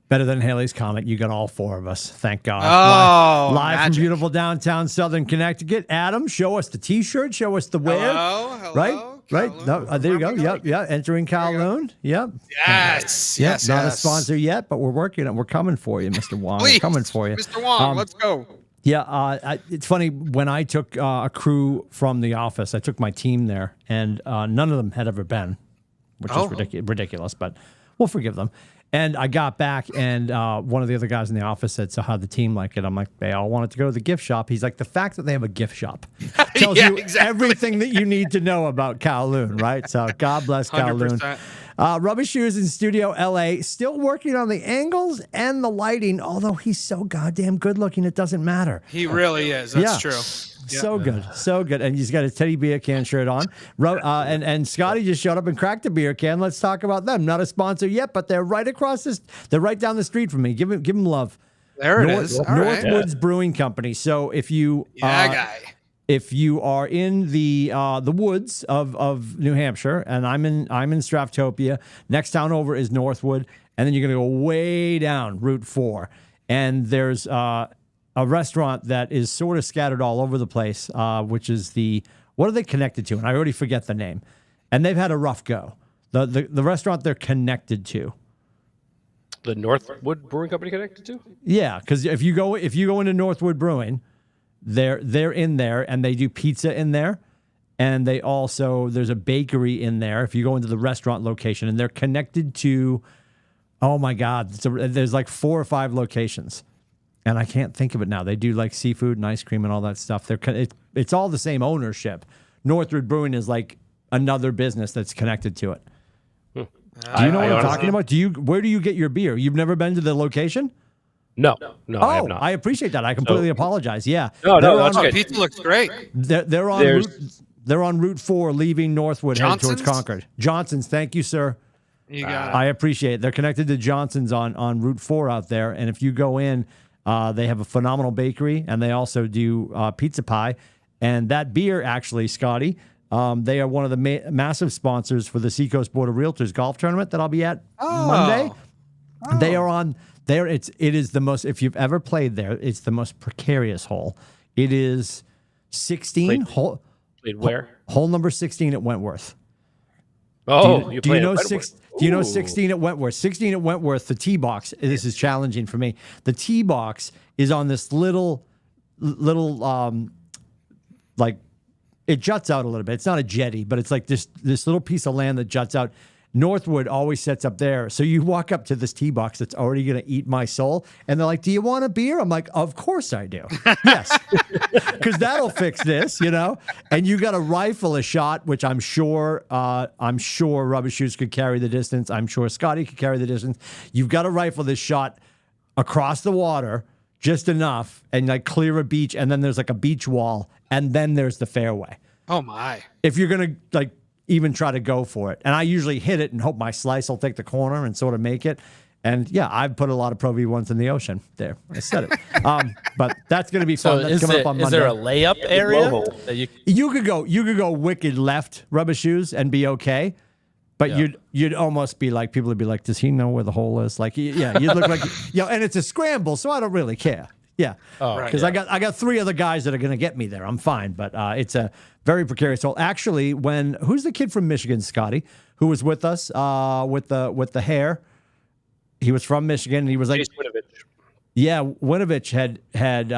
Better than Haley's Comet. You got all four of us. Thank God. Oh, live from magic. beautiful downtown Southern Connecticut. Adam, show us the T-shirt. Show us the wear. Hello. Right. No, there you go. Yep. Yeah. Entering Kowloon. Yep. Yes. Yep. Yes. Not a yes. sponsor yet, but we're working on. We're coming for you, Mr. Wong. Please, We're coming for you, Mr. Wong. Let's go. Yeah. It's funny when I took a crew from the office. I took my team there, and none of them had ever been, which is ridiculous. But we'll forgive them. And I got back, and one of the other guys in the office said, "So how'd the team like it?" I'm like, "They all wanted to go to the gift shop." He's like, "The fact that they have a gift shop tells you everything that you need to know about Kowloon, right?" So God bless Kowloon. 100%. Rubbish Shoes in Studio LA, still working on the angles and the lighting, although he's so goddamn good looking, it doesn't matter. He really is. That's true. So good, so good. And he's got his Teddy beer can shirt on. And Scotty just showed up and cracked a beer can. Let's talk about them. Not a sponsor yet, but they're right across this. They're right down the street from me. Give him love. There it is. Northwoods Brewing Company. So if you if you are in the woods of New Hampshire, and I'm in Straftopia, next town over is Northwood, and then you're gonna go way down Route 4, and there's a restaurant that is sort of scattered all over the place, which is what are they connected to? And I already forget the name. And they've had a rough go. The restaurant they're connected to. The Northwood Brewing Company connected to? Yeah, because if you go into Northwood Brewing, they're in there, and they do pizza in there, and there's a bakery in there. If you go into the restaurant location, and they're connected to, oh my God, there's like 4 or 5 locations. And I can't think of it now. They do like seafood and ice cream and all that stuff. It's all the same ownership. Northwood Brewing is like another business that's connected to it. Do you know what I'm talking about? Where do you get your beer? You've never been to the location? No, I have not. I appreciate that. I completely apologize. Yeah. No, that's good. Pizza looks great. They're on Route 4, leaving Northwood, headed towards Concord. Johnson's, thank you, sir. You got it. I appreciate it. They're connected to Johnson's on Route 4 out there, and if you go in, they have a phenomenal bakery, and they also do pizza pie. And that beer, actually, Scotty, they are one of the massive sponsors for the Seacoast Board of Realtors golf tournament that I'll be at Monday. They are on there. It is the most, if you've ever played there, it's the most precarious hole. It is 16 hole. Played where? Hole number 16 at Wentworth. Oh, do you know 16 at Wentworth? 16 at Wentworth, the tee box. This is challenging for me. The tee box is on this little like, it juts out a little bit. It's not a jetty, but it's like this little piece of land that juts out. Northwood always sets up there. So you walk up to this tee box that's already going to eat my soul. And they're like, "Do you want a beer?" I'm like, "Of course I do." Yes. Because that'll fix this, And you got to rifle a shot, which I'm sure Rubber Shoes could carry the distance. I'm sure Scotty could carry the distance. You've got to rifle this shot across the water just enough and like clear a beach. And then there's like a beach wall. And then there's the fairway. Oh, my. If you're going to like even try to go for it. And I usually hit it and hope my slice will take the corner and sort of make it. And yeah, I've put a lot of Pro V1s in the ocean. There, I said it. But that's going to be fun. That's coming up on Monday. Is there a layup area? You could go wicked left, Rubber Shoes, and be okay. But you'd almost be like, people would be like, "Does he know where the hole is?" Like, yeah, you'd look like, and it's a scramble, so I don't really care. Yeah, because I got 3 other guys that are going to get me there. I'm fine, but it's a very precarious hole. Actually, who's the kid from Michigan, Scotty, who was with us with the hair? He was from Michigan, and he was like, Winovich. Yeah, Winovich had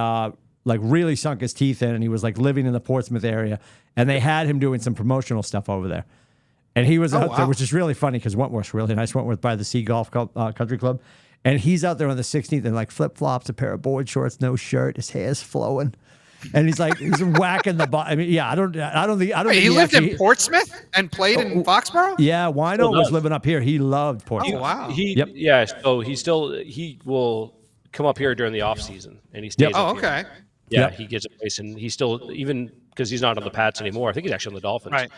like really sunk his teeth in, and he was like living in the Portsmouth area, and they had him doing some promotional stuff over there. And he was out there, which is really funny because Wentworth's really nice. Wentworth by the Sea Golf Country Club. And he's out there on the 16th in like flip-flops, a pair of board shorts, no shirt. His hair's flowing. And he's whacking the ball. I mean, yeah, I don't think he lived in Portsmouth and played in Foxborough? Yeah, Wino was living up here. He loved Portsmouth. Oh, wow. Yeah, so he will come up here during the off season and he stays up here. Okay. Yeah, he gets a place, and he's still, even because he's not on the Pats anymore, I think he's actually on the Dolphins. Right.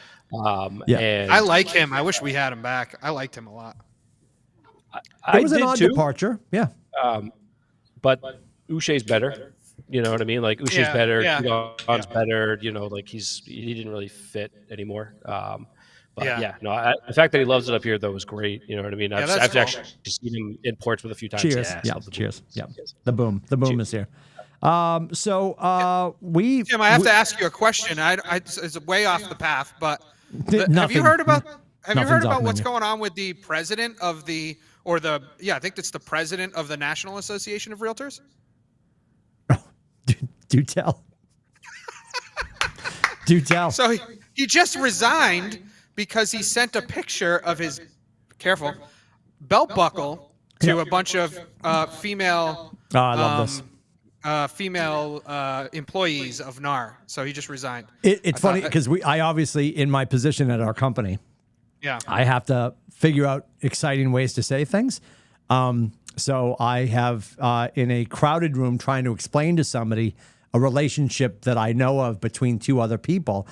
And I like him. I wish we had him back. I liked him a lot. It was an odd departure. Yeah. But Uche's better. You know what I mean? Like Uche's Yeah, better, yeah, Kugon's better. You know, like he didn't really fit anymore. But Yeah. the fact that he loves it up here though was great. You know what I mean? Yeah, I've that's cool. actually seen him in Portsmouth a few times. Cheers. Yeah, Yeah. love the Cheers. boom. Yeah. The boom Cheers. is here. We Tim, I have to ask you a question. It's way off the path, but have Nothing. you heard about Nothing's off what's menu. going on with the president of the I think it's the president of the National Association of Realtors? Do tell. Do tell. So he just resigned because he sent a picture of his belt buckle to a bunch of female Oh, I love this. female employees of NAR. So he just resigned. It's funny because I obviously, in my position at our company, I have to figure out exciting ways to say things. So I have in a crowded room trying to explain to somebody a relationship that I know of between two other people.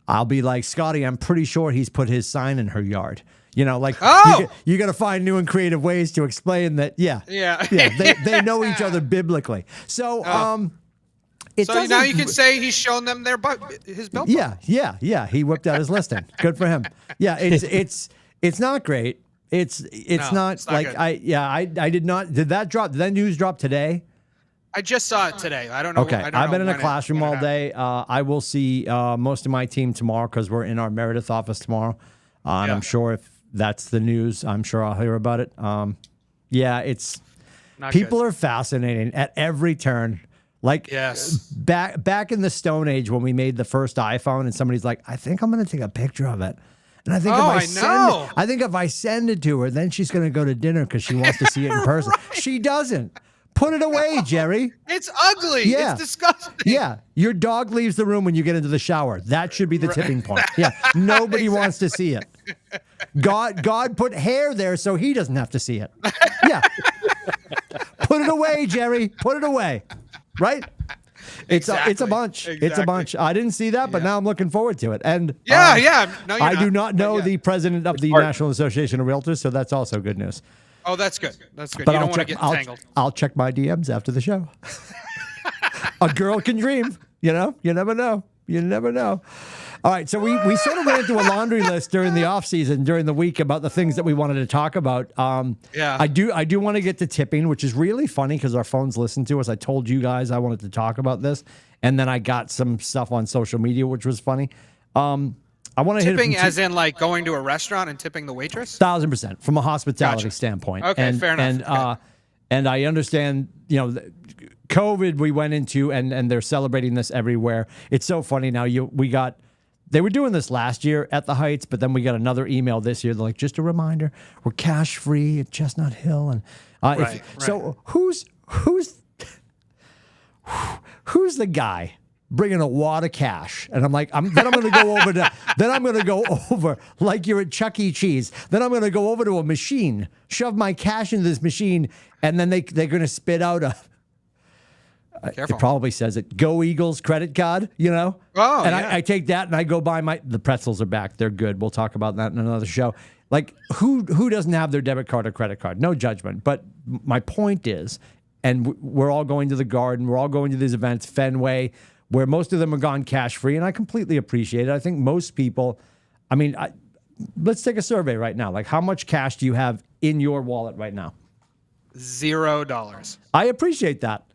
I'll be like, Scotty, I'm pretty sure he's put his sign in her yard. You know, like you got to find new and creative ways to explain that. Yeah. They know each other biblically. So, so now you can say he's shown them his belt. Yeah. He whipped out his listing. Good for him. Yeah. It's not great. It's not like good. I did not. Did that drop? Did that news drop today? I just saw it today. I don't know. Okay. I've been in a classroom all day. I will see most of my team tomorrow because we're in our Meredith office tomorrow. And I'm sure if that's the news, I'm sure I'll hear about it. It's not people are fascinating at every turn. Like back in the Stone Age when we made the first iPhone and somebody's like, I think I'm going to take a picture of it. And I think if I send it to her, then she's going to go to dinner because she wants to see it in person. She doesn't. Put it away, Jerry. It's ugly. Yeah. It's disgusting. Yeah. Your dog leaves the room when you get into the shower. That should be the tipping point. Yeah. Nobody wants to see it. God put hair there so he doesn't have to see it. Yeah. Put it away, Jerry. Put it away. Right? It's a bunch. Exactly. It's a bunch. I didn't see that, but now I'm looking forward to it. And No, I do not know the president of the National Association of Realtors, so that's also good news. Oh, that's good. That's good. But you don't want to get tangled. I'll check my DMs after the show. A girl can dream. You know, you never know. You never know. All right, so we sort of ran through a laundry list during the off season, during the week, about the things that we wanted to talk about. I do want to get to tipping, which is really funny because our phones listen to us. I told you guys I wanted to talk about this, and then I got some stuff on social media, which was funny. I want to tipping as in like going to a restaurant and tipping the waitress. 1,000% from a hospitality standpoint. Okay, fair enough. And I understand, COVID we went into, and they're celebrating this everywhere. It's so funny now. They were doing this last year at the Heights, but then we got another email this year. They're like, just a reminder, we're cash free at Chestnut Hill, and so who's the guy bringing a wad of cash? And I'm like, then I'm going to go over like you're at Chuck E. Cheese. Then I'm going to go over to a machine, shove my cash into this machine, and then they're going to spit out Careful. It probably says it. Go Eagles credit card, Oh, and I take that and I go buy the pretzels are back. They're good. We'll talk about that in another show. Like who doesn't have their debit card or credit card? No judgment. But my point is, and we're all going to the Garden. We're all going to these events, Fenway, where most of them are gone cash free. And I completely appreciate it. I think most people, let's take a survey right now. Like how much cash do you have in your wallet right now? $0. I appreciate that.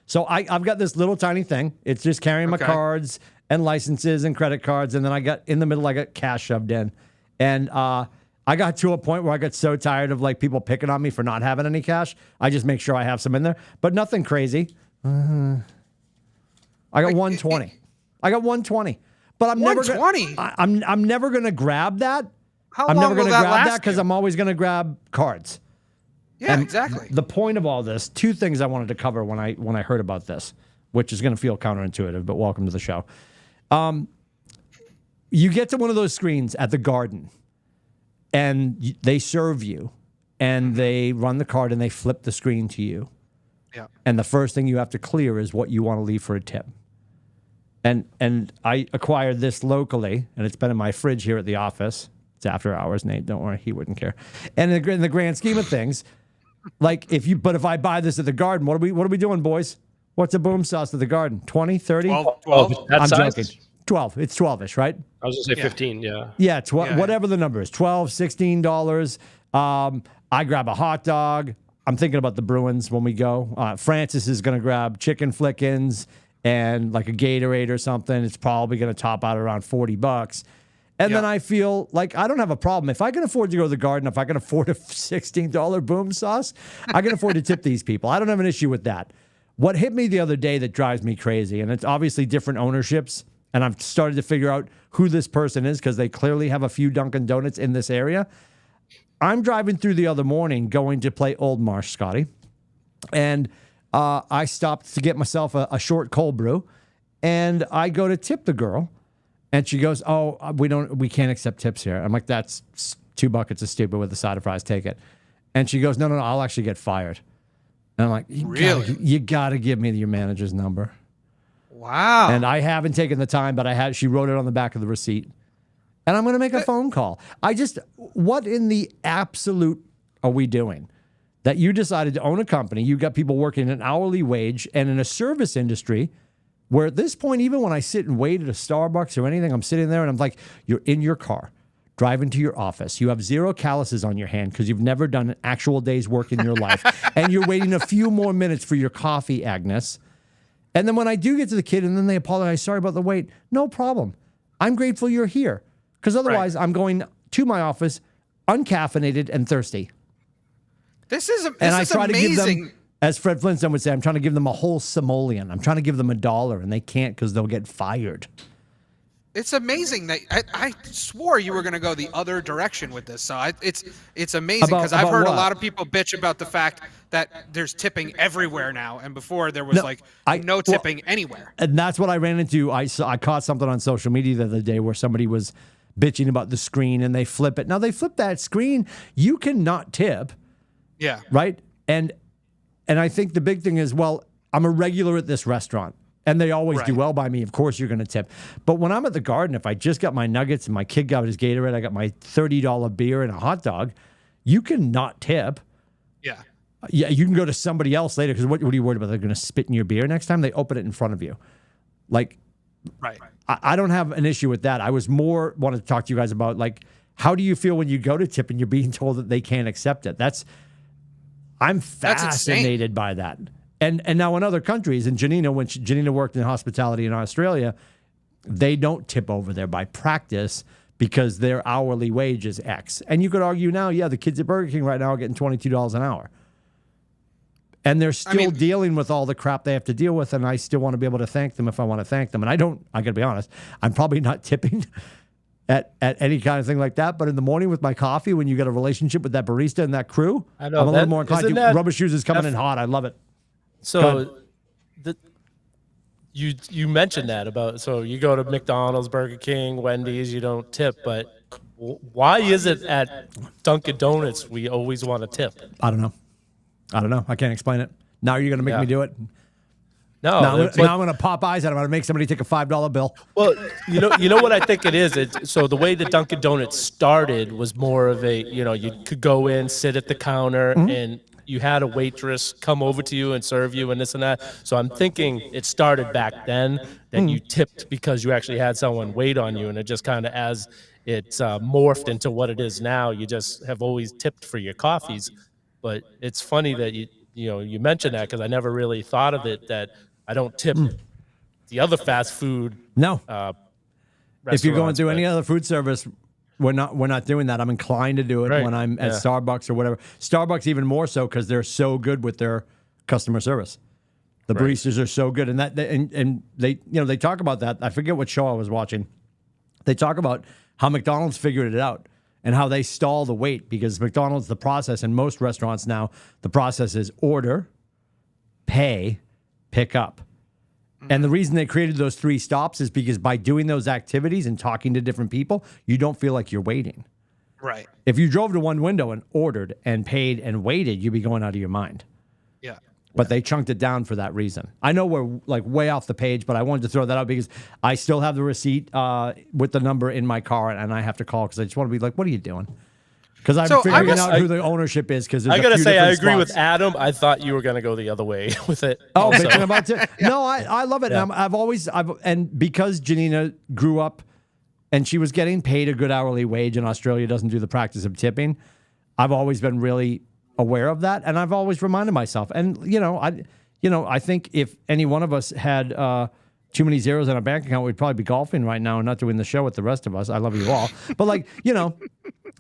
So I've got this little tiny thing. It's just carrying my cards and licenses and credit cards. And then I got cash shoved in. And I got to a point where I got so tired of like people picking on me for not having any cash. I just make sure I have some in there, but nothing crazy. I got 120. I got 120. But I'm never I'm never going to grab that. I'm never going to grab that because I'm always going to grab cards. Yeah, exactly. The point of all this, two things I wanted to cover when I heard about this, which is going to feel counterintuitive, but welcome to the show. You get to one of those screens at the Garden, and they serve you, and they run the card, and they flip the screen to you. Yeah. And the first thing you have to clear is what you want to leave for a tip. And I acquired this locally, and it's been in my fridge here at the office. It's after hours, Nate. Don't worry, he wouldn't care. And in the grand scheme of things, like if I buy this at the Garden, what are we doing, boys? What's a boom sauce at the Garden? 20, 30? 12. That I'm size? joking. 12. It's 12-ish, right? I was gonna say 15. Yeah. Yeah, Yeah. whatever the number is, $12, $16. I grab a hot dog. I'm thinking about the Bruins when we go. Francis is going to grab chicken flickins and like a Gatorade or something. It's probably going to top out around $40. And then I feel like I don't have a problem. If I can afford to go to the Garden, if I can afford a $16 boom sauce, I can afford to tip these people. I don't have an issue with that. What hit me the other day that drives me crazy, and it's obviously different ownerships, and I've started to figure out who this person is because they clearly have a few Dunkin' Donuts in this area. I'm driving through the other morning going to play Old Marsh, Scotty, and I stopped to get myself a short cold brew, and I go to tip the girl, and she goes, "Oh, we can't accept tips here." I'm like, "That's 2 buckets of stupid with a side of fries. Take it." And she goes, "No, I'll actually get fired." And I'm like, Really? You gotta give me your manager's number." Wow. And I haven't taken the time, but she wrote it on the back of the receipt. And I'm going to make a phone call. What in the absolute are we doing? That you decided to own a company, you got people working an hourly wage and in a service industry where at this point, even when I sit and wait at a Starbucks or anything, I'm sitting there and I'm like, you're in your car, driving to your office. You have 0 calluses on your hand because you've never done an actual day's work in your life. And you're waiting a few more minutes for your coffee, Agnes. And then when I do get to the kid and then they apologize, "Sorry about the wait," no problem. I'm grateful you're here because otherwise I'm going to my office uncaffeinated and thirsty. This is Try amazing. to give them, as Fred Flintstone would say, I'm trying to give them a whole simoleon. I'm trying to give them $1 and they can't because they'll get fired. It's amazing that I swore you were going to go the other direction with this. So it's amazing because I've heard a lot of people bitch about the fact that there's tipping everywhere now, and before there was no tipping anywhere. And that's what I ran into. I caught something on social media the other day where somebody was bitching about the screen and they flip it. Now they flip that screen. You cannot tip. Yeah. Right. And I think the big thing is, well, I'm a regular at this restaurant. And they always do well by me. Of course, you're going to tip. But when I'm at the Garden, if I just got my nuggets and my kid got his Gatorade, I got my $30 beer and a hot dog, you can not tip. Yeah. Yeah, you can go to somebody else later because what are you worried about? They're going to spit in your beer next time? They open it in front of you. Like, I don't have an issue with that. I was more wanted to talk to you guys about, like, how do you feel when you go to tip and you're being told that they can't accept it? I'm fascinated by that. And now in other countries, in Janina, when Janina worked in hospitality in Australia, they don't tip over there by practice because their hourly wage is X. And you could argue now, the kids at Burger King right now are getting $22 an hour. And they're still dealing with all the crap they have to deal with, and I still want to be able to thank them if I want to thank them. And I got to be honest, I'm probably not tipping at any kind of thing like that. But in the morning with my coffee, when you get a relationship with that barista and that crew, I'm a little more inclined to. Rubber Shoes is coming in hot. I love it. So you mentioned that about, so you go to McDonald's, Burger King, Wendy's, you don't tip, but why is it at Dunkin' Donuts we always want to tip? I don't know. I can't explain it. Now you're going to make me do it? No. Now I'm going to pop eyes at him. I'm going to make somebody take a $5 bill. Well, you know what I think it is? So the way the Dunkin' Donuts started was more of a, you could go in, sit at the counter, and you had a waitress come over to you and serve you and this and that. So I'm thinking it started back then that you tipped because you actually had someone wait on you, and it just kind of, as it's morphed into what it is now, you just have always tipped for your coffees. But it's funny that you mentioned that because I never really thought of it, that I don't tip the other fast food. No. If you're going through any other food service, we're not doing that. I'm inclined to do it when I'm at Starbucks or whatever. Starbucks even more so because they're so good with their customer service. The baristas are so good, and they talk about that. I forget what show I was watching. They talk about how McDonald's figured it out and how they stall the wait, because McDonald's, the process in most restaurants now, the process is order, pay, pick up. And the reason they created those 3 stops is because by doing those activities and talking to different people, you don't feel like you're waiting. Right. If you drove to one window and ordered and paid and waited, you'd be going out of your mind. Yeah. But they chunked it down for that reason. I know we're like way off the page, but I wanted to throw that out because I still have the receipt with the number in my car, and I have to call because I just want to be like, what are you doing? Because I'm So figuring out who the ownership is. Because I gotta say, I agree with Adam. I thought you were gonna go the other way with it. Oh, also. bitching about it. No, I love it. Yeah. And and because Janina grew up and she was getting paid a good hourly wage, and Australia doesn't do the practice of tipping, I've always been really aware of that, and I've always reminded myself. And I think if any one of us had too many zeros in our bank account, we'd probably be golfing right now and not doing the show with the rest of us. I love you all, but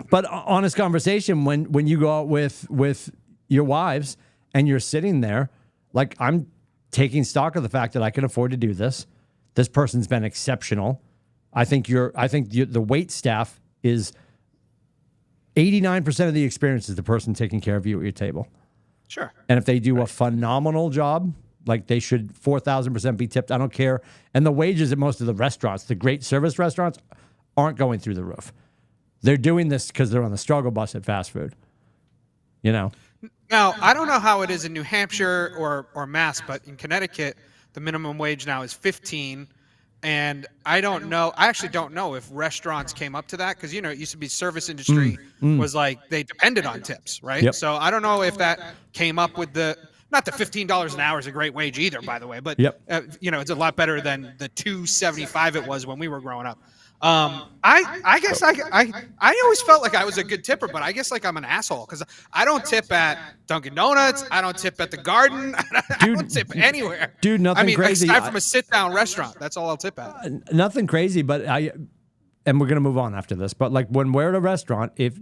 but honest conversation, when you go out with your wives and you're sitting there, like, I'm taking stock of the fact that I can afford to do this. This person's been exceptional. I think the wait staff is 89% of the experience is the person taking care of you at your table. Sure. And if they do a phenomenal job, like, they should 4,000% be tipped. I don't care. And the wages at most of the restaurants, the great service restaurants, aren't going through the roof. They're doing this because they're on the struggle bus at fast food. Now, I don't know how it is in New Hampshire or Mass, but in Connecticut, the minimum wage now is 15. And I actually don't know if restaurants came up to that, because, it used to be service industry was like, they depended on tips, right? Yep. So I don't know if that came up with not the $15 an hour is a great wage either, by the way, but yep. It's a lot better than the $2.75 it was when we were growing up. I guess I always felt like I was a good tipper, but I guess, like, I'm an asshole because I don't tip at Dunkin' Donuts. I don't tip at the Garden. I don't tip anywhere. Dude, nothing crazy. Aside from a sit-down restaurant, that's all I'll tip at. Nothing crazy, but and we're going to move on after this. But, like, when we're at a restaurant, if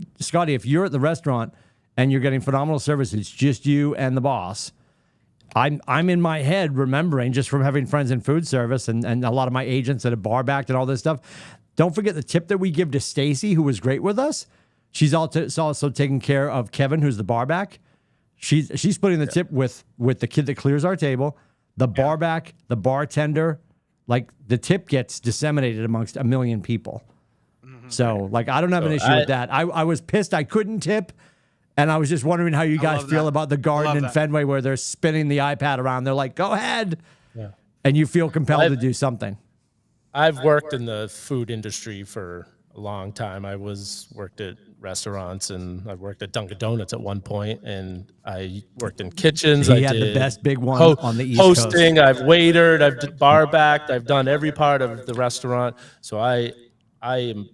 you're at the restaurant and you're getting phenomenal service, it's just you and the boss. I'm in my head remembering, just from having friends in food service and a lot of my agents that have bar backed and all this stuff. Don't forget the tip that we give to Stacy, who was great with us. She's also taking care of Kevin, who's the bar back. She's splitting the tip with the kid that clears our table, the bar back, the bartender. Like, the tip gets disseminated amongst a million people. Mm-hmm. So, like, I don't have an issue with that. I was pissed I couldn't tip. And I was just wondering how you guys feel about the Garden and Fenway, where they're spinning the iPad around. They're like, go ahead. Yeah. And you feel compelled to do something. I've worked in the food industry for a long time. I worked at restaurants, and I worked at Dunkin' Donuts at one point, and I worked in kitchens. He had the best big one on the East Coast. Hosting, I've waitered, I've bar backed, I've done every part of the restaurant. So I am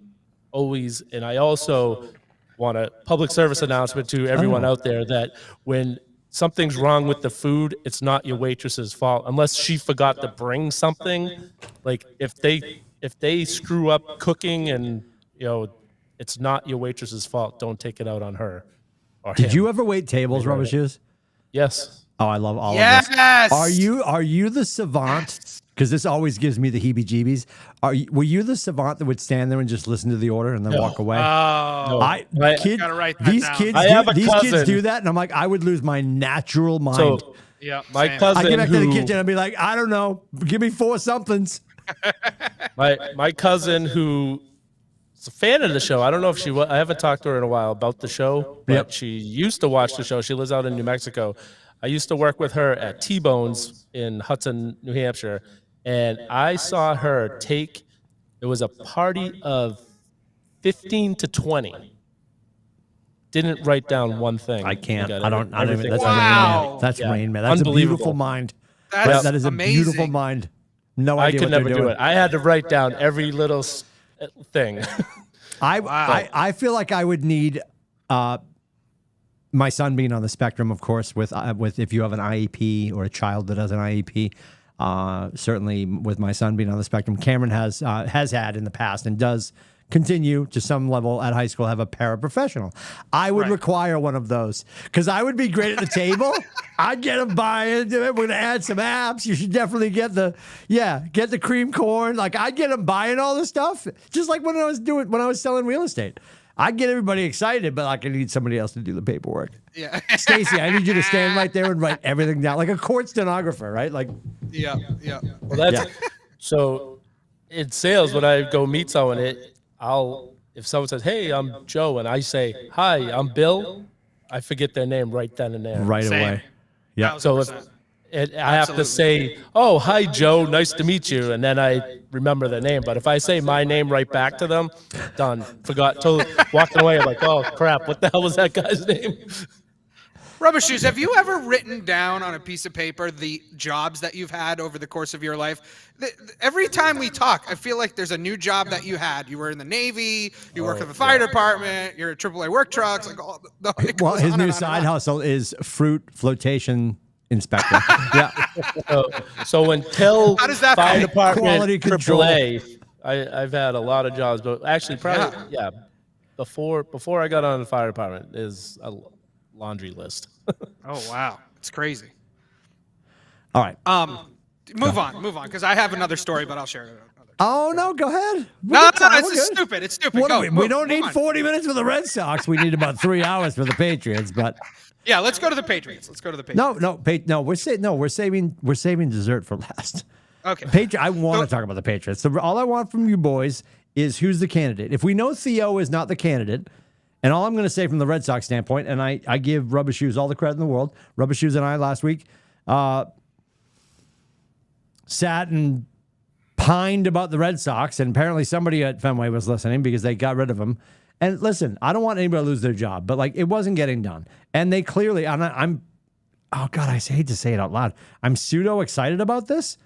always, and I also want a public service announcement to everyone out there that when something's wrong with the food, it's not your waitress's fault unless she forgot to bring something. Like, if they screw up cooking, and it's not your waitress's fault, don't take it out on her or him. Did you ever wait tables, Rubber Shoes? Yes. Oh, I love all of Yes. this. Are you the savant? Because this always gives me the heebie-jeebies. Were you the savant that would stand there and just listen to the order and then walk away? Oh, gotta write that these down. kids do that, and I'm like, I would lose my natural mind. So, yeah, my same. cousin, I get back to the kitchen and be like, I don't know, give me 4 somethings. my cousin, who is a fan of the show. I don't know if she was. I haven't talked to her in a while about the show, but she used to watch the show. She lives out in New Mexico. I used to work with her at T-Bones in Hudson, New Hampshire. And I saw her it was a party of 15 to 20. Didn't write down one thing. I can't. I don't even. That's Wow. Rain Man. That's Yeah. Rain Man. That's a Unbelievable. beautiful mind. That is amazing. a beautiful mind. No I idea could what they're never do doing. it. I had to write down every little thing. I feel like I would need my son being on the spectrum, of course, with if you have an IEP or a child that has an IEP. Certainly with my son being on the spectrum, Cameron has had in the past and does continue to some level at high school have a paraprofessional. I would require one of those because I would be great at the table. I'd get him buying. We're going to add some apps. You should definitely get the cream corn. Like, I'd get him buying all this stuff, just like when I was selling real estate. I'd get everybody excited, but like, I need somebody else to do the paperwork. Yeah. Stacy, I need you to stand right there and write everything down, like a court stenographer, right? Like, Yeah. Well, so in sales, when I go meet someone, if someone says, "Hey, I'm Joe," and I say, "Hi, I'm Bill," I forget their name right then and there. right Same. away. Yeah. So I have to say, "Oh, hi, Joe. Nice to meet you," and then I remember the name. But if I say my name right back to them, done. Forgot. Totally walking away. I'm like, "Oh crap! What the hell was that guy's name?" Rubber Shoes, have you ever written down on a piece of paper the jobs that you've had over the course of your life? Every time we talk, I feel like there's a new job that you had. You were in the Navy, you work at the fire department, you're at AAA work trucks. Like, well, his new side hustle is fruit flotation inspector. Yeah. So until How does that fire feel? department, Quality control. AAA, I've had a lot of jobs, but actually probably before I got on the fire department is a laundry list. Oh wow, it's crazy. All right. Move on, because I have another story, but I'll share it. Oh no, go ahead. No, it's stupid. It's stupid. We don't need 40 minutes for the Red Sox. We need about 3 hours for the Patriots. But yeah, let's go to the Patriots. We're saving dessert for last. Okay. I want to talk about the Patriots. So all I want from you boys is who's the candidate. If we know Theo is not the candidate, and all I'm going to say from the Red Sox standpoint, and I give Rubber Shoes all the credit in the world. Rubber Shoes and I last week sat and pined about the Red Sox, and apparently somebody at Fenway was listening because they got rid of him. And listen, I don't want anybody to lose their job, but like it wasn't getting done. And they clearly, I'm oh God, I hate to say it out loud. I'm pseudo excited about this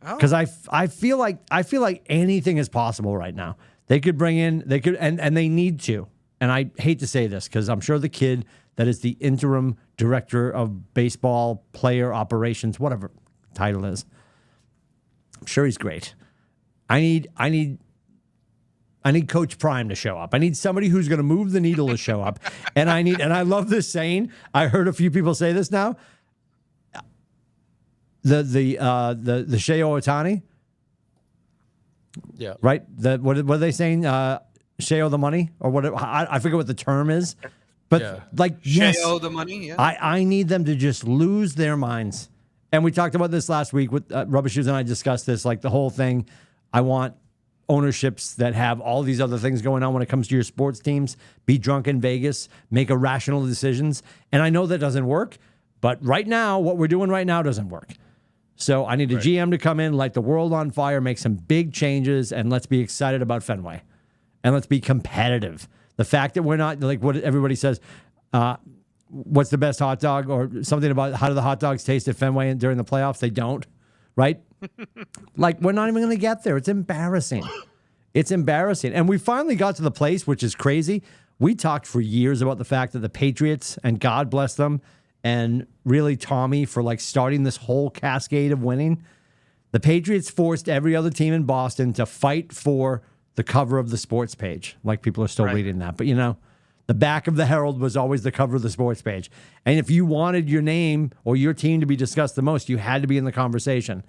because I feel like anything is possible right now. They could bring in, and they need to. And I hate to say this because I'm sure the kid that is the interim director of baseball player operations, whatever title is, I'm sure he's great. I need Coach Prime to show up. I need somebody who's going to move the needle to show up. And I love this saying. I heard a few people say this now. The Shohei Ohtani. Yeah. Right? What are they saying? Shohei the money or whatever. I forget what the term is. But yes, the money. Yeah. I need them to just lose their minds. And we talked about this last week with Rubber Shoes and I discussed this, like the whole thing. I want ownerships that have all these other things going on when it comes to your sports teams. Be drunk in Vegas, make irrational decisions. And I know that doesn't work, but right now, what we're doing right now doesn't work. So I need a GM to come in, light the world on fire, make some big changes, and let's be excited about Fenway. And let's be competitive. The fact that we're not, like what everybody says, what's the best hot dog or something about how do the hot dogs taste at Fenway during the playoffs? They don't, right? Like, we're not even going to get there. It's embarrassing. It's embarrassing. And we finally got to the place, which is crazy. We talked for years about the fact that the Patriots, and God bless them, and really Tommy for like starting this whole cascade of winning. The Patriots forced every other team in Boston to fight for the cover of the sports page. Like, people are still reading that. But, you know, the back of the Herald was always the cover of the sports page. And if you wanted your name or your team to be discussed the most, you had to be in the conversation.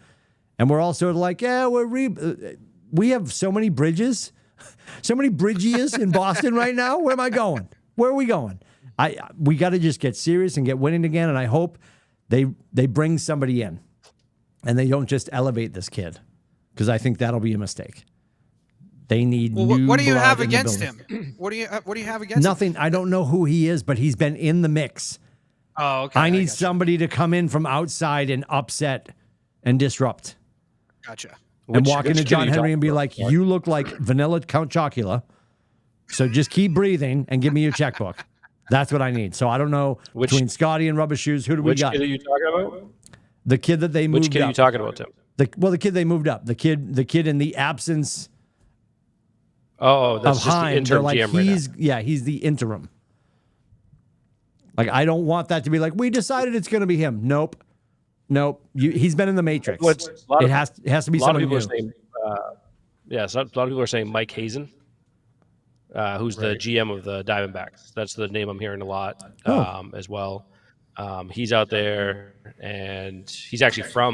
And we're all sort of like, yeah, we have so many bridges, so many bridges in Boston right now. Where am I going? Where are we going? We got to just get serious and get winning again. And I hope they bring somebody in and they don't just elevate this kid, because I think that'll be a mistake. They need new what do you blood have in the against building. him? What do you have against him? Nothing. I don't know who he is, but he's been in the mix. Oh, okay. I need somebody to come in from outside and upset and disrupt. Gotcha. And walk into John Henry and be like, you look like vanilla Count Chocula, so just keep breathing and give me your checkbook. That's what I need. So I don't know, between Scotty and Rubber Shoes, who do we got? Which kid are you talking about? The kid that they moved up. Which kid are you talking about, Tim? The kid they moved up. The kid in the absence that's of just the Hine. interim Like, GM right now. yeah, he's the interim. Like, I don't want that to be like, we decided it's going to be him. Nope. He's been in the Matrix. It has to be somebody new. So a lot of people are saying Mike Hazen, who's the GM of the Diamondbacks. That's the name I'm hearing a lot as well. He's out there, and he's actually I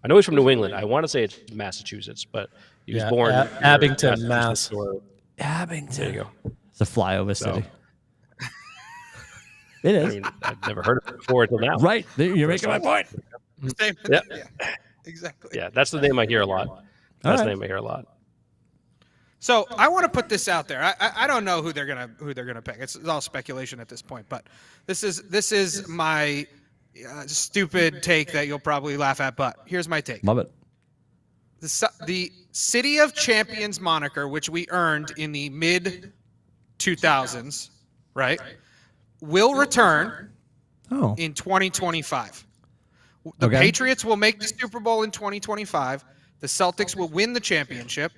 know he's from New England. I want to say it's Massachusetts, but he was born in Abington, Mass. Abington. There you go. It's a flyover city. It is. I mean, I've never heard of it before until now. Right. You're making my point. Yeah, exactly. Yeah, that's the name I hear a lot. That's the name I hear a lot. So I want to put this out there. I don't know who they're gonna pick. It's all speculation at this point. But this is my stupid take that you'll probably laugh at, but here's my take. Love it. The City of Champions moniker, which we earned in the mid 2000s, right, will return in 2025. The Patriots will make the Super Bowl in 2025. The Celtics will win the championship,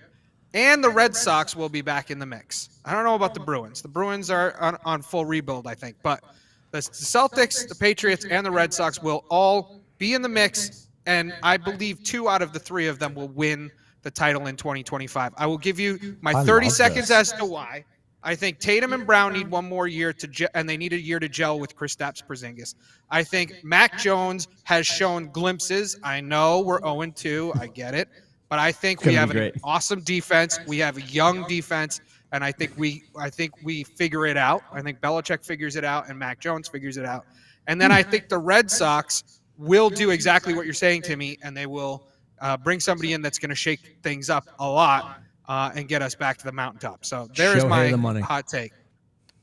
and the Red Sox will be back in the mix. I don't know about the Bruins. The Bruins are on full rebuild, I think, but the Celtics, the Patriots, and the Red Sox will all be in the mix, and I believe 2 out of the 3 of them will win the title in 2025. I will give you my 30 seconds as to why. I think Tatum and Brown need one more year and they need a year to gel with Kristaps Porzingis. I think Mac Jones has shown glimpses. I know we're 0-2. I get it. But I think we have an awesome defense. We have a young defense, and I think we figure it out. I think Belichick figures it out, and Mac Jones figures it out. And then I think the Red Sox will do exactly what you're saying, Timmy, and they will bring somebody in that's going to shake things up a lot and get us back to the mountaintop. So there's my hot take.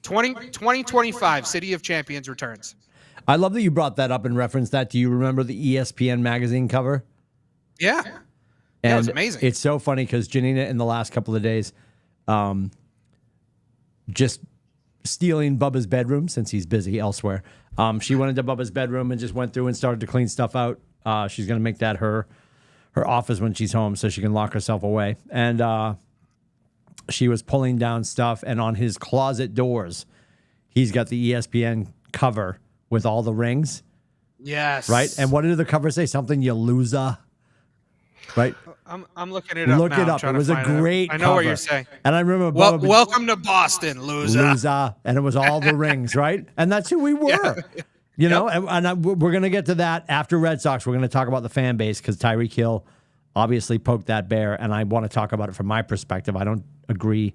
2025 City of Champions returns. I love that you brought that up and referenced that. Do you remember the ESPN magazine cover? Yeah. And that was amazing. It's so funny because Janina, in the last couple of days, just stealing Bubba's bedroom since he's busy elsewhere. She went into Bubba's bedroom and just went through and started to clean stuff out. She's going to make that her office when she's home so she can lock herself away. And she was pulling down stuff, and on his closet doors, he's got the ESPN cover with all the rings. Yes. Right? And what did the cover say? Something you loser. Right? I'm looking it up. Look now. it up. It was a great cover. I know what you're saying. And I remember welcome to Boston, loser. Loser. And it was all the rings, right? And that's who we were. Yeah. You know, and we're going to get to that after Red Sox. We're going to talk about the fan base because Tyreek Hill obviously poked that bear, and I want to talk about it from my perspective. I don't agree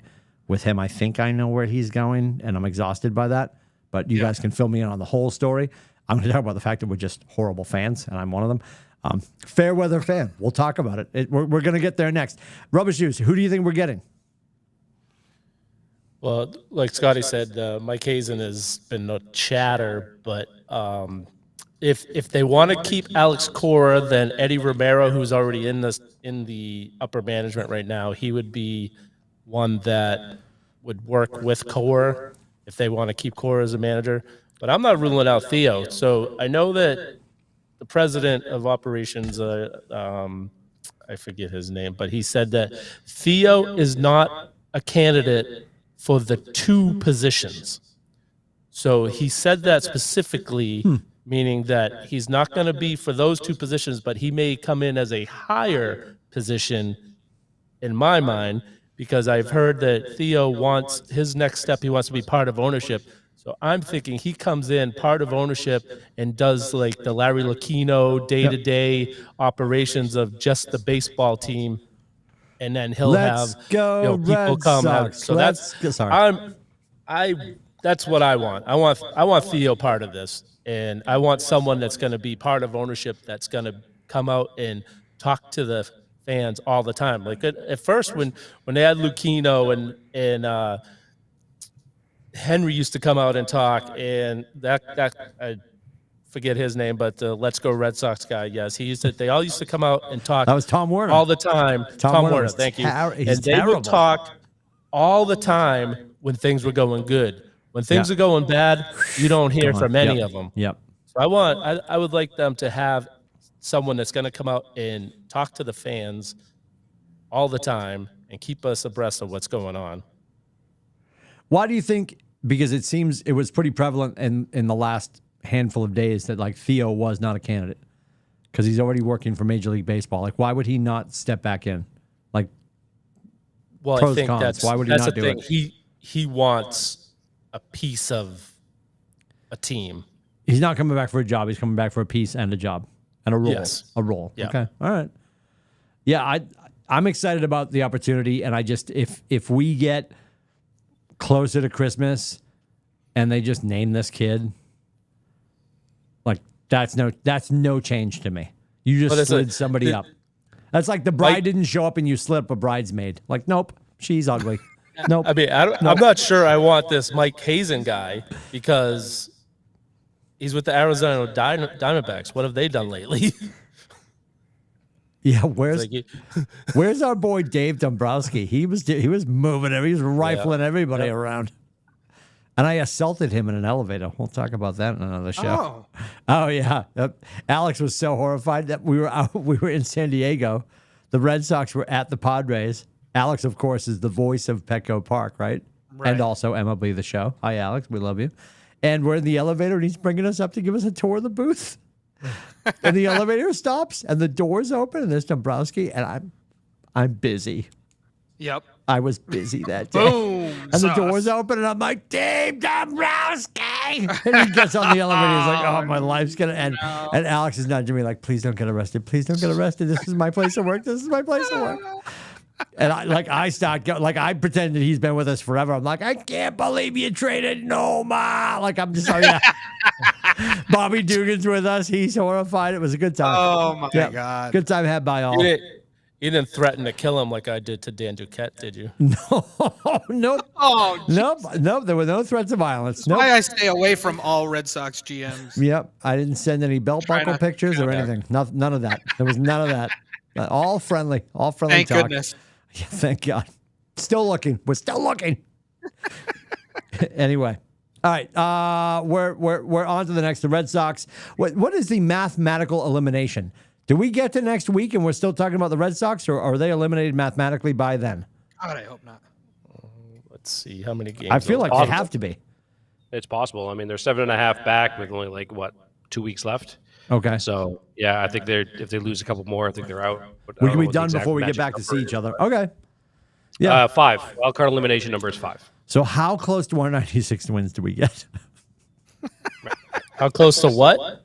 with him. I think I know where he's going, and I'm exhausted by that. But you guys can fill me in on the whole story. I'm going to talk about the fact that we're just horrible fans, and I'm one of them. Fair weather fan. We'll talk about it. We're going to get there next. Rubbish Juice, who do you think we're getting? Well, like Scotty said, Mike Hazen has been no chatter, but if they want to keep Alex Cora, then Eddie Romero, who's already in the upper management right now, he would be one that would work with Cora if they want to keep Cora as a manager. But I'm not ruling out Theo. So I know that the president of operations, I forget his name, but he said that Theo is not a candidate for the 2 positions. So he said that specifically, meaning that he's not going to be for those 2 positions, but he may come in as a higher position in my mind, because I've heard that Theo wants his next step, he wants to be part of ownership. So I'm thinking he comes in part of ownership and does like the Larry Lucchino day-to-day operations of just the baseball team, and then he'll have people Red come. Sox. So that's what I want. I want Theo part of this, and I want someone that's going to be part of ownership that's going to come out and talk to the fans all the time. Like at first when they had Lucchino and Henry used to come out and talk, and that I forget his name, but the Let's Go Red Sox guy, yes, they all used to come out and talk. That was Tom Warner all the time. Tom Warner, thank you. And they would talk all the time when things were going good. When things are going bad, you don't hear from any of them. Yep. So I would like them to have someone that's going to come out and talk to the fans all the time and keep us abreast of what's going on. Why do you think? Because it seems it was pretty prevalent in the last handful of days that like Theo was not a candidate because he's already working for Major League Baseball. Like, why would he not step back in? Like, well, pros, I think cons. Why would he not do it? He wants a piece of a team. He's not coming back for a job. He's coming back for a piece and a job and a role. Yes. A role. Yeah. Okay. All right. Yeah, I'm excited about the opportunity, and I just if we get closer to Christmas and they just name this kid, like that's no change to me. You just slid somebody up. That's like the bride didn't show up and you slid up a bridesmaid. Like, nope, she's ugly. Nope. I mean, I'm not sure I want this Mike Hazen guy because He's with the Arizona Diamondbacks. What have they done lately? Yeah, where's our boy Dave Dombrowski? He was moving him. He was rifling everybody around. And I assaulted him in an elevator. We'll talk about that in another show. Oh yeah. Alex was so horrified that we were in San Diego. The Red Sox were at the Padres. Alex, of course, is the voice of Petco Park, right? And also MLB The Show. Hi, Alex. We love you. And we're in the elevator, and he's bringing us up to give us a tour of the booth. And the elevator stops, and the doors open, and there's Dombrowski, and I'm busy. Yep. I was busy that day. Boom. And the doors open, and I'm like, Dave Dombrowski! And he gets on the elevator. He's like, oh, my life's going to end. No. And Alex is nudging me like, please don't get arrested. Please don't get arrested. This is my place to work. This is my place to work. And I pretended he's been with us forever. I'm like, I can't believe you traded Noma. Like, I'm just sorry. Bobby Dugan's with us. He's horrified. It was a good time. Oh, my God. Good time had by all. You didn't threaten to kill him like I did to Dan Duquette, did you? No, nope. Oh, nope. There were no threats of violence. That's why I stay away from all Red Sox GMs. Yep. I didn't send any belt buckle pictures or anything. None of that. There was none of that. All friendly. All friendly Thank talk. goodness. Yeah, thank God. Still looking. We're still looking. Anyway. All right. We're on to the next. The Red Sox. What is the mathematical elimination? Do we get to next week and we're still talking about the Red Sox, or are they eliminated mathematically by then? God, I hope not. Let's see how many games. I feel like they have to be. It's possible. I mean, they're 7.5 back with only 2 weeks left. Okay. So yeah, I think if they lose a couple more, I think they're out. We can be done before we get back to see each other. Okay. Yeah. 5. Wild card elimination number is 5. So how close to our 96 wins do we get? How close to what?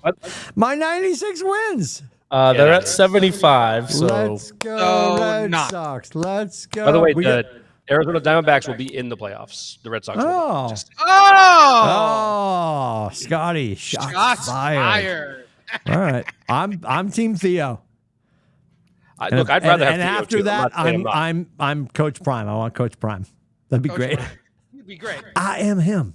My 96 wins. They're at 75. So let's go, Red Sox. Let's go. By the way, the Arizona Diamondbacks will be in the playoffs. The Red Sox will. Oh, Scotty, shots fired. All right, I'm Team Theo. I'd rather have. And Theo after too. that, I'm Coach Prime. I want Coach Prime. That'd be great. He'd be great. I am him.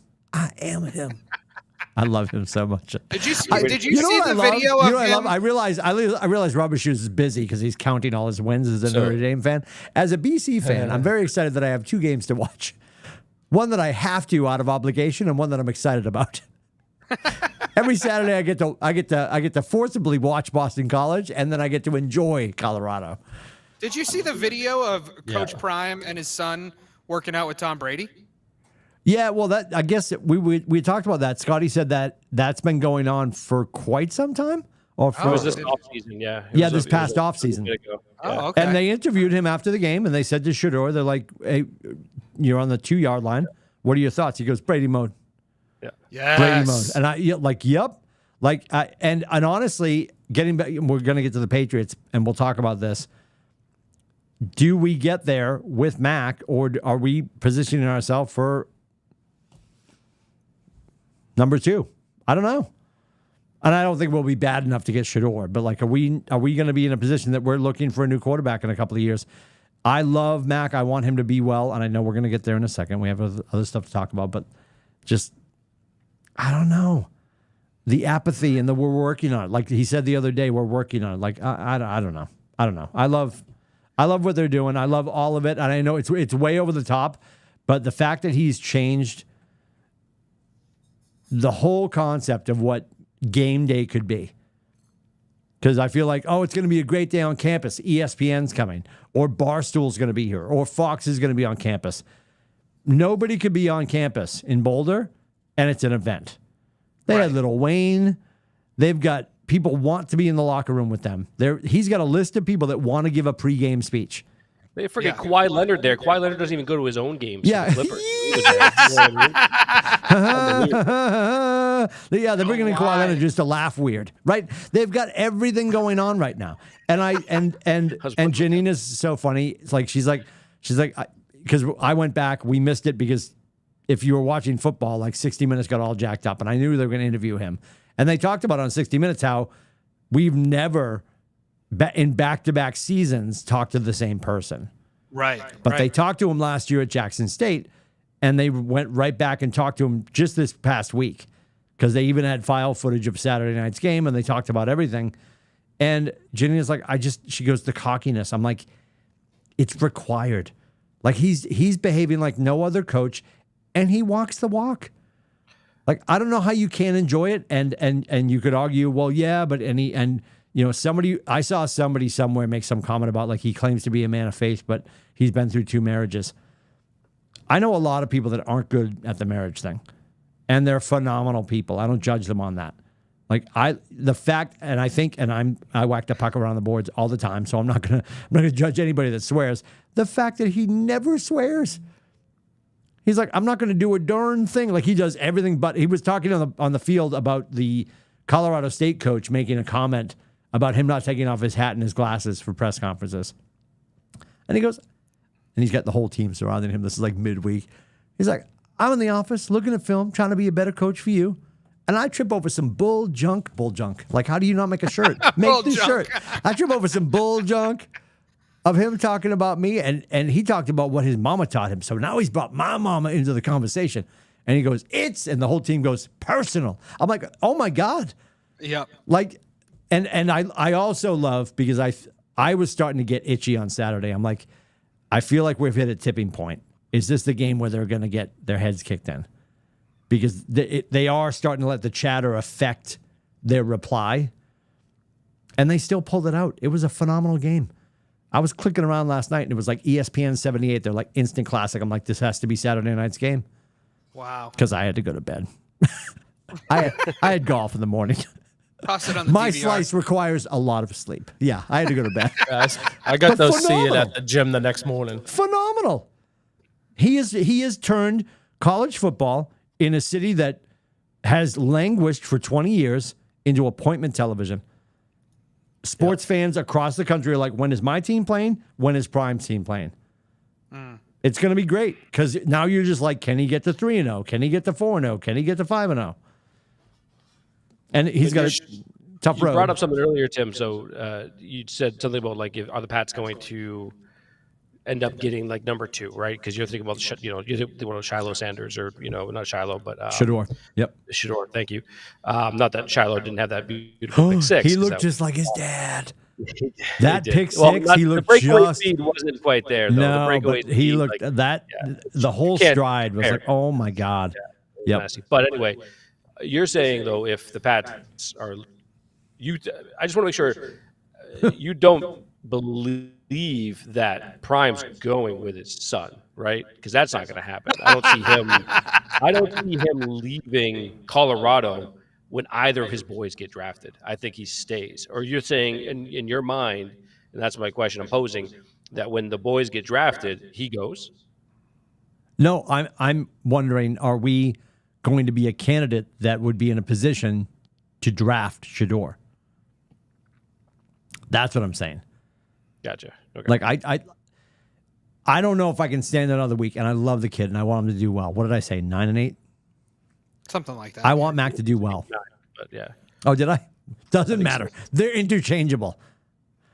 I love him so much. Did you see the video of him? I realize Rubber Shoes is busy because he's counting all his wins as a Notre Dame fan. As a BC fan, I'm very excited that I have 2 games to watch. One that I have to out of obligation, and one that I'm excited about. Every Saturday, I get to forcibly watch Boston College, and then I get to enjoy Colorado. Did you see the video of Coach Prime and his son working out with Tom Brady? Yeah, well, I guess we talked about that. Scotty said that's been going on for quite some time. Or for, it was this offseason, yeah. This past offseason. Oh, okay. And they interviewed him after the game, and they said to Shador, they're like, hey, you're on the 2-yard line. What are your thoughts? He goes, Brady mode. Yeah. Yes. Brady mode. And yep. And honestly, getting back, we're going to get to the Patriots, and we'll talk about this. Do we get there with Mac, or are we positioning ourselves for number 2? I don't know. And I don't think we'll be bad enough to get Shador, but are we going to be in a position that we're looking for a new quarterback in a couple of years? I love Mac. I want him to be well, and I know we're going to get there in a second. We have other stuff to talk about, but just, I don't know. The apathy and we're working on it. Like he said the other day, we're working on it. I don't know. I don't know. I love what they're doing. I love all of it. And I know it's way over the top, but the fact that he's changed the whole concept of what game day could be. Because I feel like, it's going to be a great day on campus. ESPN's coming, or Barstool's going to be here, or Fox is going to be on campus. Nobody could be on campus in Boulder, and it's an event. They had Little Wayne. They've got people want to be in the locker room with them. He's got a list of people that want to give a pregame speech. They forget Kawhi Leonard there. Kawhi Leonard doesn't even go to his own games. Yeah. Yeah, they're bringing in Kawhi Leonard just to laugh weird, right? They've got everything going on right now, and Janina's so funny. It's like she's like because I went back, we missed it because if you were watching football, 60 Minutes got all jacked up, and I knew they were going to interview him, and they talked about on 60 Minutes how we've never in back-to-back seasons talked to the same person, right? But they talked to him last year at Jackson State. And they went right back and talked to him just this past week. because they even had file footage of Saturday night's game and they talked about everything. And Ginny is like, she goes, the cockiness. I'm like, it's required. Like he's behaving like no other coach, and he walks the walk. Like, I don't know how you can't enjoy it. And you could argue, well, yeah, but I saw somebody somewhere make some comment about like he claims to be a man of faith, but he's been through 2 marriages. I know a lot of people that aren't good at the marriage thing, and they're phenomenal people. I don't judge them on that. Like I whack the puck around the boards all the time, so I'm not gonna judge anybody that swears. The fact that he never swears. He's like, I'm not going to do a darn thing. Like he does everything, but he was talking on the field about the Colorado State coach making a comment about him not taking off his hat and his glasses for press conferences. And he goes, and he's got the whole team surrounding him. This is like midweek. He's like, I'm in the office looking at film, trying to be a better coach for you. And I trip over some bull junk. Like, how do you not make a shirt? Make the shirt. I trip over some bull junk of him talking about me, and he talked about what his mama taught him. So now he's brought my mama into the conversation. And he goes, and the whole team goes, personal. I'm like, oh my God. Yep. Like, and I also love, because I was starting to get itchy on Saturday. I'm like, I feel like we've hit a tipping point. Is this the game where they're going to get their heads kicked in? Because they are starting to let the chatter affect their reply. And they still pulled it out. It was a phenomenal game. I was clicking around last night, and it was like ESPN 78. They're like instant classic. I'm like, this has to be Saturday night's game. Wow. Because I had to go to bed. I had golf in the morning. Toss it on the My DVR. slice requires a lot of sleep. Yeah, I had to go to bed. I got But to see it phenomenal. at the gym the next morning. Phenomenal. He has turned college football in a city that has languished for 20 years into appointment television. Sports fans across the country are like, when is my team playing? When is Prime's team playing? It's going to be great, because now you're just like, can he get to 3-0? Can he get to 4-0? Can he get to 5-0? And he's got a tough road. You brought up something earlier, Tim. So you said something about like, are the Pats going to end up getting like number 2, right? Because you're thinking about, you're thinking about Shiloh Sanders, or not Shiloh, but Shador. Yep. Shador. Thank you. Not that Shiloh didn't have that beautiful pick six. He looked just like his dad. He That did. pick Well, six, not- he the looked breakaway just. speed wasn't quite there. Though. The No, breakaway but he speed, looked like, that. The whole can't stride was compare. like, oh my God. Yep. nasty. But anyway, you're saying though, if the Pats are, I just want to make sure you don't believe that Prime's going with his son, right? Because that's not going to happen. I don't see him leaving Colorado when either of his boys get drafted. I think he stays. Or you're saying in your mind, and that's my question I'm posing, that when the boys get drafted, he goes? No, I'm wondering, are we going to be a candidate that would be in a position to draft Shador? That's what I'm saying. Gotcha. Okay. Like I don't know if I can stand another week, and I love the kid and I want him to do well. What did I say? 9-8? Something like that. I want Mac to do well. But yeah. Oh, did I? Doesn't matter. They're interchangeable.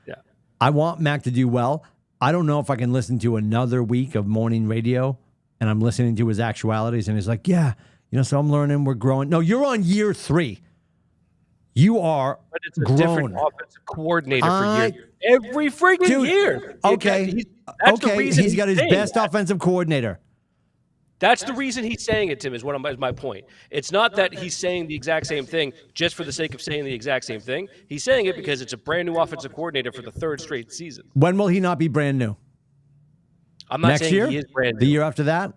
Yeah. I want Mac to do well. I don't know if I can listen to another week of morning radio and I'm listening to his actualities and he's like, yeah, so I'm learning, we're growing. No, you're on year 3. You are But it's a grown. different offensive coordinator for years. Every freaking Dude, year. Okay. That's the reason He's got his saying best that. offensive coordinator. That's the reason he's saying it, Tim, is my point. It's not that he's saying the exact same thing just for the sake of saying the exact same thing. He's saying it because it's a brand new offensive coordinator for the 3rd straight season. When will he not be brand new? I'm not Next saying year? he is brand new. The year after that?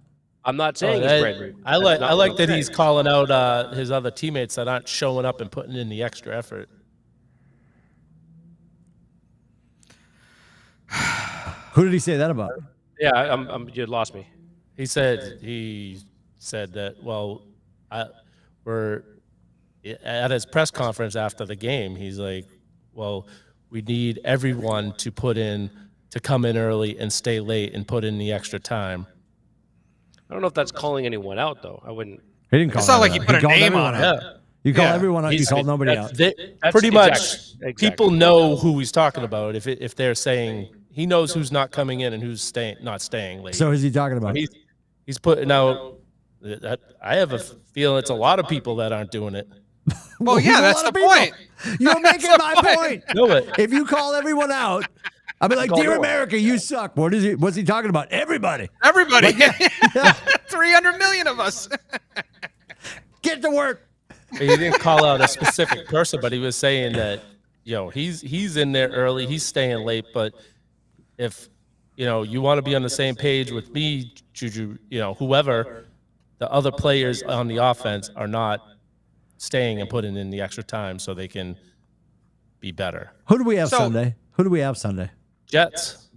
I'm not saying he's brand new. I like that he's calling out his other teammates that aren't showing up and putting in the extra effort. Who did he say that about? Yeah, you lost me. He said that, we're at his press conference after the game. He's like, well, we need everyone to come in early and stay late and put in the extra time. I don't know if that's calling anyone out, though. I wouldn't. He didn't call It's not like anyone he out. put a called name everyone on out. it. Yeah. You call Yeah. everyone out. You call nobody out. That's Pretty much, exactly. people know who he's talking about. If they're saying he knows who's not coming in and who's not staying late. So who's he talking about? he's putting out I have a feeling it's a lot of people that aren't doing it. Well, yeah, that's the point. You're making my point. No, but If you call everyone out, I'll be like, "Dear America, you suck." What's he talking about? Everybody. Everybody. 300 million of us. Get to work. he didn't call out a specific person, but he was saying that, he's in there early, he's staying late, but if, you want to be on the same page with me, Juju, whoever, the other players on the offense are not staying and putting in the extra time so they can be better. Who do we have Sunday? Jets.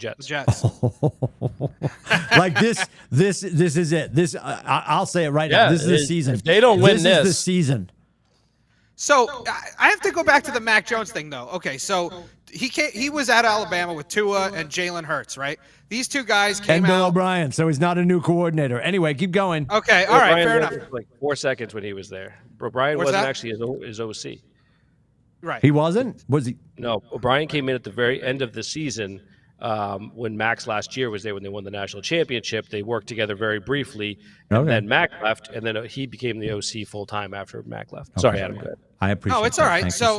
Like this is it. I'll say it right now. This is the season. If they don't win this is the season. So I have to go back to the Mac Jones thing, though. Okay, so he was at Alabama with Tua and Jalen Hurts, right? These two guys came and Bill out. O'Brien, so he's not a new coordinator. Anyway, keep going. Okay, all right, fair enough. Like 4 seconds when he was there. O'Brien wasn't actually his OC. Right. He wasn't? Was he? No, O'Brien came in at the very end of the season when Max last year was there when they won the national championship. They worked together very briefly, and then Mac left, and then he became the OC full time after Mac left. Okay. Sorry, Adam. Go ahead. I appreciate. Oh, it's that. all right. Thank So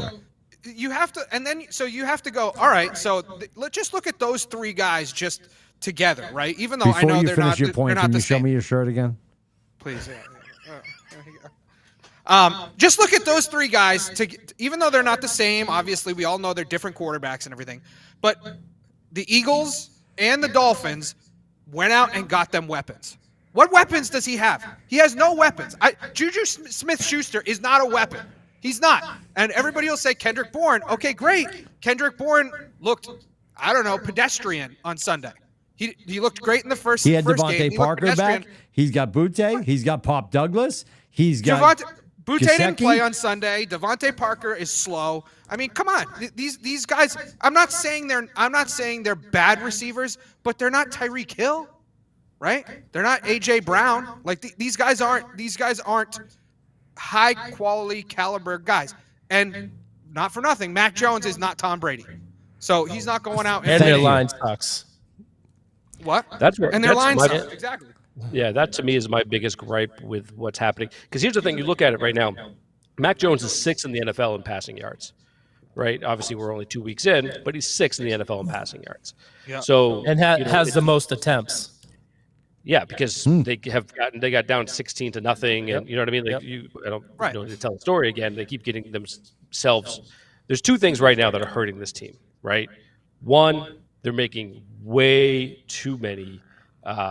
you, you have to, and then you have to go. All right. So let's just look at those three guys just together, right? Even though Before I know you they're finish not. your point, they're not can the you show same. me your shirt again? Please. There you go. Just look at those three guys. Even though they're not the same, obviously we all know they're different quarterbacks and everything. But the Eagles and the Dolphins went out and got them weapons. What weapons does he have? He has no weapons. Juju Smith-Schuster is not a weapon. He's not. And everybody will say Kendrick Bourne. Okay, great. Kendrick Bourne looked, I don't know, pedestrian on Sunday. He looked great in the first game. He had Devontae Parker back. He's got Butte. He's got Pop Douglas. He's got Butte didn't play on Sunday. Devontae Parker is slow. I mean, come on. These guys, I'm not saying they're bad receivers, but they're not Tyreek Hill, right? They're not AJ Brown. Like these guys aren't high quality caliber guys. And not for nothing, Mac Jones is not Tom Brady. So he's not going out and their line sucks. What? And their line sucks. Exactly. Yeah, that to me is my biggest gripe with what's happening. Because here's the thing: you look at it right now. Mac Jones is 6th in the NFL in passing yards, right? Obviously, we're only 2 weeks in, but he's 6th in the NFL in passing yards. Yeah. So has the most attempts. Yeah, because they got down 16 to nothing, and you know what I mean. Like I don't need to tell the story again. They keep getting themselves. There's 2 things right now that are hurting this team, right? One, they're making way too many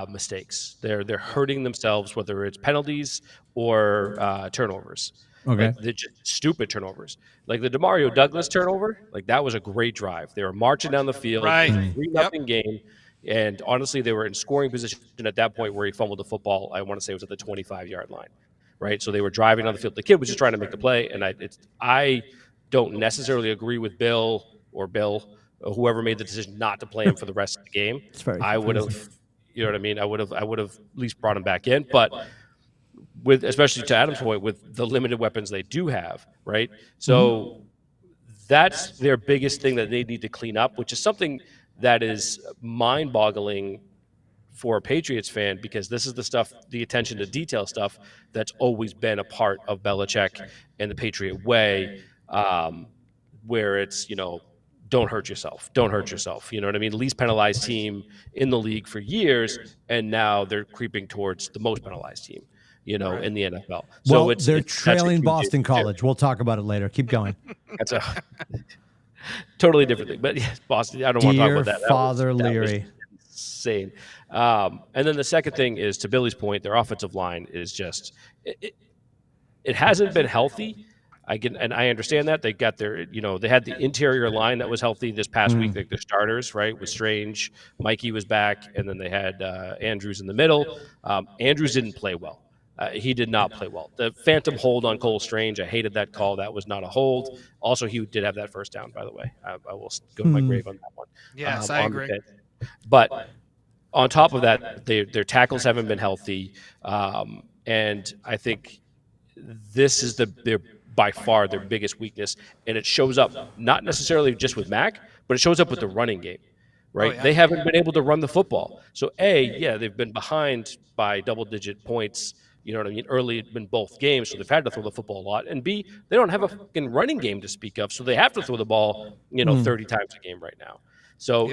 mistakes. They're hurting themselves, whether it's penalties or turnovers. Okay. Like, they're just stupid turnovers. Like the DeMario Douglas turnover, like that was a great drive. They were marching down the field, Right. 3-0 game, and honestly, they were in scoring position at that point where he fumbled the football. I want to say it was at the 25-yard line, right? So they were driving on the field. The kid was just trying to make the play, and I don't necessarily agree with Bill or whoever made the decision not to play him for the rest of the game. I would have, you know what I mean? I would have at least brought him back in, but with, especially to Adam's point, with the limited weapons they do have, right? So that's their biggest thing that they need to clean up, which is something that is mind-boggling for a Patriots fan, because this is the stuff, the attention to detail stuff that's always been a part of Belichick and the Patriot way, where it's, don't hurt yourself. Don't hurt yourself. You know what I mean? Least penalized team in the league for years, and now they're creeping towards the most penalized team, in the NFL. So well, they're trailing Boston College. We'll talk about it later. Keep going. That's a totally different thing. But yes, Boston, I don't want to talk about that. Father Leary. Insane. And then the second thing is, to Billy's point, their offensive line is just it hasn't been healthy. I understand that they got their, they had the interior line that was healthy this past week, like their starters, right? With Strange, Mikey was back, and then they had Andrews in the middle. Andrews didn't play well. He did not play well. The phantom hold on Cole Strange, I hated that call. That was not a hold. Also, he did have that first down, by the way. I will go to my grave on that one. Yes, I agree. But on top of that, their tackles haven't been healthy, and I think this is their by far their biggest weakness, and it shows up not necessarily just with Mac, but it shows up with the running game. right? yeah. They haven't been able to run the football. So they've been behind by double-digit points. You know what I mean? Early in both games, so they've had to throw the football a lot. And B, they don't have a fucking running game to speak of, so they have to throw the ball, 30 times a game right now. So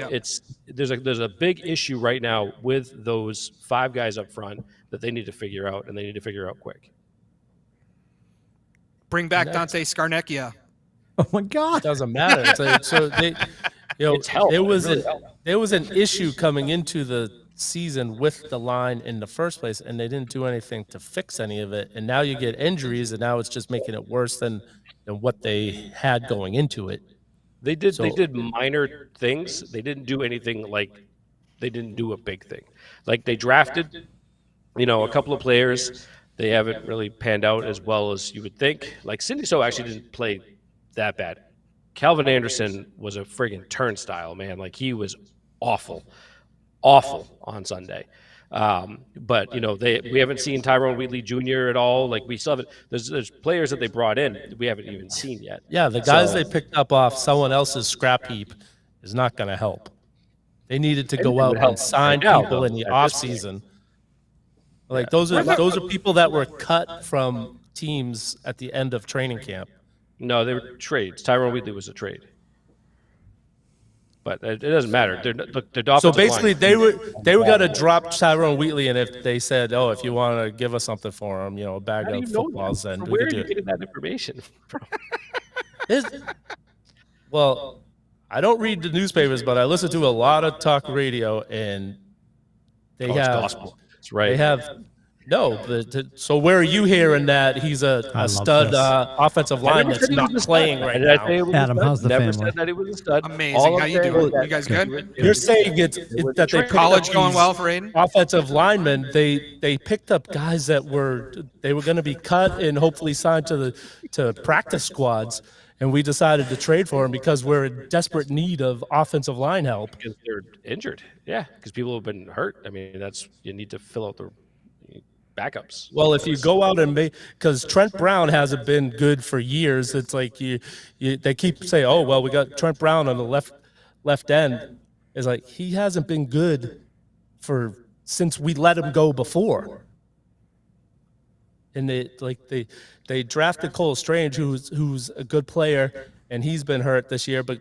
there's a big issue right now with those 5 guys up front that they need to figure out, and they need to figure out quick. Bring back Dante Scarnecchia. Oh my God! It doesn't matter. It's like, so they, It's help. there was It really there was an issue coming into the season with the line in the first place, and they didn't do anything to fix any of it. And now you get injuries, and now it's just making it worse than what they had going into it. They did minor things. They didn't do anything they didn't do a big thing. Like they drafted, a couple of players. They haven't really panned out as well as you would think. Like Cindy So actually didn't play that bad. Calvin Anderson was a friggin' turnstile, man. Like he was awful on Sunday. But we haven't seen Tyrone Wheatley Jr. at all. Like we still haven't. There's players that they brought in we haven't even seen yet. Yeah, the guys they picked up off someone else's scrap heap is not going to help. They needed to go out and sign people in the off season. Like those are people that were cut from teams at the end of training camp. No, they were trades. Tyrone Wheatley was a trade. But it doesn't matter. So basically, they were going to drop Tyrone Wheatley, and if they said, "Oh, if you want to give us something for him, a bag of footballs," then we where could are do you it. getting that information from? Well, I don't read the newspapers, but I listen to a lot of talk radio, and they It's have gospel. That's right. they have. No, so where are you hearing that he's a stud offensive lineman that's not playing right now? Adam, how's the Never family? said that he was a stud. Amazing. How you doing? You guys good? You're saying it's that they picked College up going these well for Aiden? offensive linemen. They picked up guys that were going to be cut and hopefully signed to practice squads, and we decided to trade for him because we're in desperate need of offensive line help. Because they're injured. Yeah, because people have been hurt. I mean, you need to fill out the backups. Well, if you go out and because Trent Brown hasn't been good for years, it's like they keep saying, "Oh, well, we got Trent Brown on the left end." It's like he hasn't been good since we let him go before. And they drafted Cole Strange, who's a good player, and he's been hurt this year. But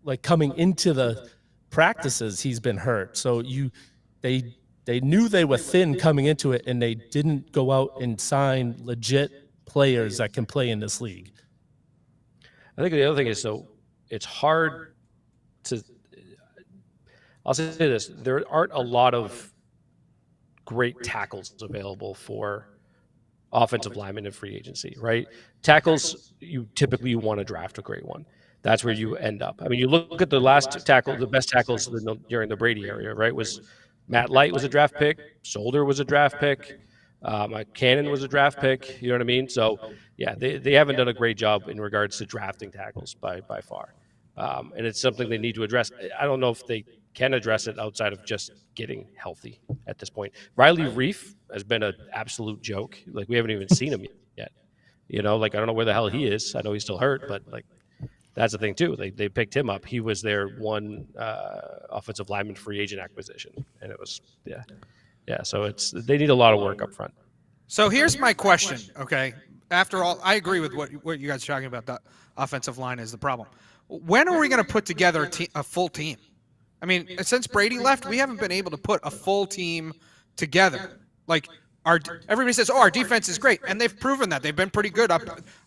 like coming into the practices, he's been hurt. So they knew they were thin coming into it, and they didn't go out and sign legit players that can play in this league. I think the other thing is, it's hard to – I'll say this. There aren't a lot of great tackles available for offensive linemen in free agency, right? Tackles, you typically want to draft a great one. That's where you end up. I mean, you look at the last tackle, the best tackles during the Brady area, right, was – Matt Light was a draft pick. Solder was a draft pick. Cannon was a draft pick. You know what I mean? So, yeah, they haven't done a great job in regards to drafting tackles by far. And it's something they need to address. I don't know if they can address it outside of just getting healthy at this point. Riley Reif has been an absolute joke. Like, we haven't even seen him yet. I don't know where the hell he is. I know he's still hurt, but, that's the thing, too. They picked him up. He was their one offensive lineman free agent acquisition. And it was, so they need a lot of work up front. So here's my question, okay? After all, I agree with what you guys are talking about. The offensive line is the problem. When are we going to put together a full team? I mean, since Brady left, we haven't been able to put a full team together. Like, everybody says, our defense is great, and they've proven that. They've been pretty good.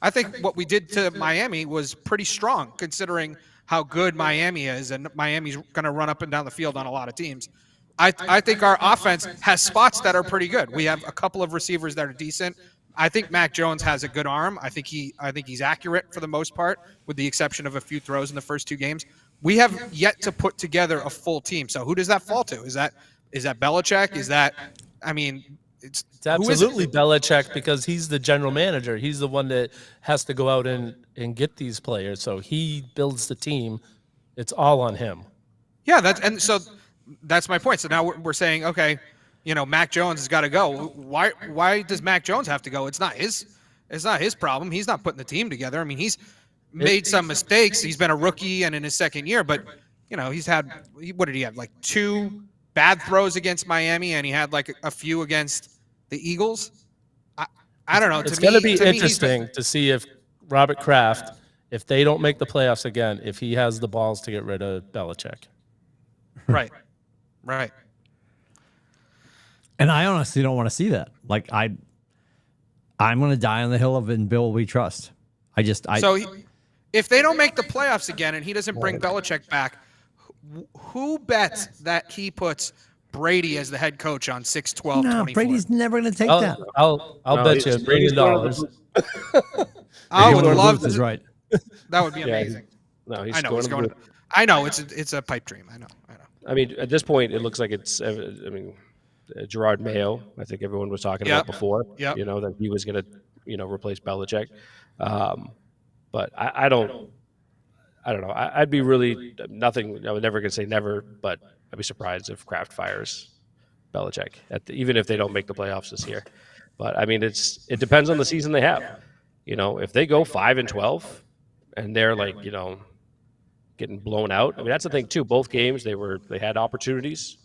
I think what we did to Miami was pretty strong, considering how good Miami is, and Miami's going to run up and down the field on a lot of teams. I think our offense has spots that are pretty good. We have a couple of receivers that are decent. I think Mac Jones has a good arm. I think he's accurate for the most part, with the exception of a few throws in the first 2 games. We have yet to put together a full team. So who does that fall to? Is that Belichick? It's absolutely Belichick, because he's the general manager. He's the one that has to go out and get these players. So he builds the team. It's all on him. Yeah, that's my point. So now we're saying, okay, Mac Jones has got to go. Why does Mac Jones have to go? It's not his problem. He's not putting the team together. I mean, he's made some mistakes. He's been a rookie and in his second year, but he's had, what did he have? Like 2 bad throws against Miami, and he had like a few against the Eagles. I don't know. It's going to be interesting to see if Robert Kraft, if they don't make the playoffs again, if he has the balls to get rid of Belichick. Right. And I honestly don't want to see that. Like I'm going to die on the hill of in Bill we trust. If they don't make the playoffs again and he doesn't bring Belichick back, who bets that he puts Brady as the head coach on 6-12-24? No, Brady's never going to take that. I'll bet you $1 million. I would love to. Right. That would be amazing. No, he's I know. going to I know. It's a pipe dream. I know. I mean, at this point, it looks like it's. Gerard Mayo. I think everyone was talking about before. Yep. That he was going to, replace Belichick. But I don't know. I'd be really nothing. I was never going to say never, but I'd be surprised if Kraft fires Belichick even if they don't make the playoffs this year. But I mean, it depends on the season they have. If they go 5-12 and they're like, getting blown out. I mean, that's the thing too. Both games they had opportunities.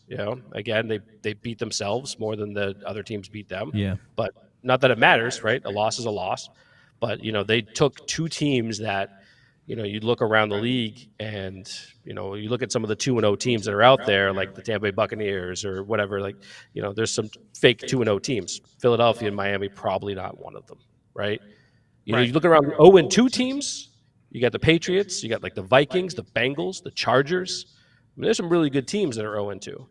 Again, they beat themselves more than the other teams beat them. Yeah. But not that it matters, right? A loss is a loss. But they took 2 teams that, you look around the league and you look at some of the 2-0 teams that are out there, like the Tampa Bay Buccaneers or whatever. Like there's some fake 2-0 teams. Philadelphia and Miami probably not one of them, right? You look around 0-2 teams. You got the Patriots. You got like the Vikings, the Bengals, the Chargers. I mean, there's some really good teams that are 0-2.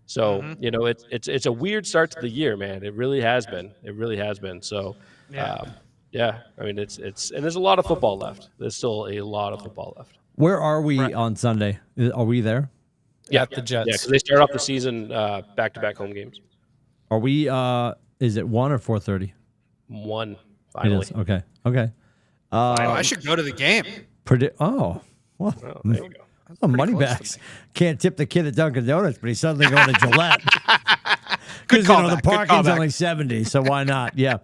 So it's a weird start to the year, man. It really has been. So I mean it's and there's a lot of football left. There's still a lot of football left. Where are we on Sunday? Are we there? Yeah, the Jets. Yeah, because they start off the season back-to-back home games. Are we? Is it 1 or 4:30? 1 finally. It is. Okay. I should go to the game. Well, there you go. money backs. Can't tip the kid at Dunkin' Donuts, but he's suddenly going to Gillette. Because the parking's only 70, so why not? Yeah.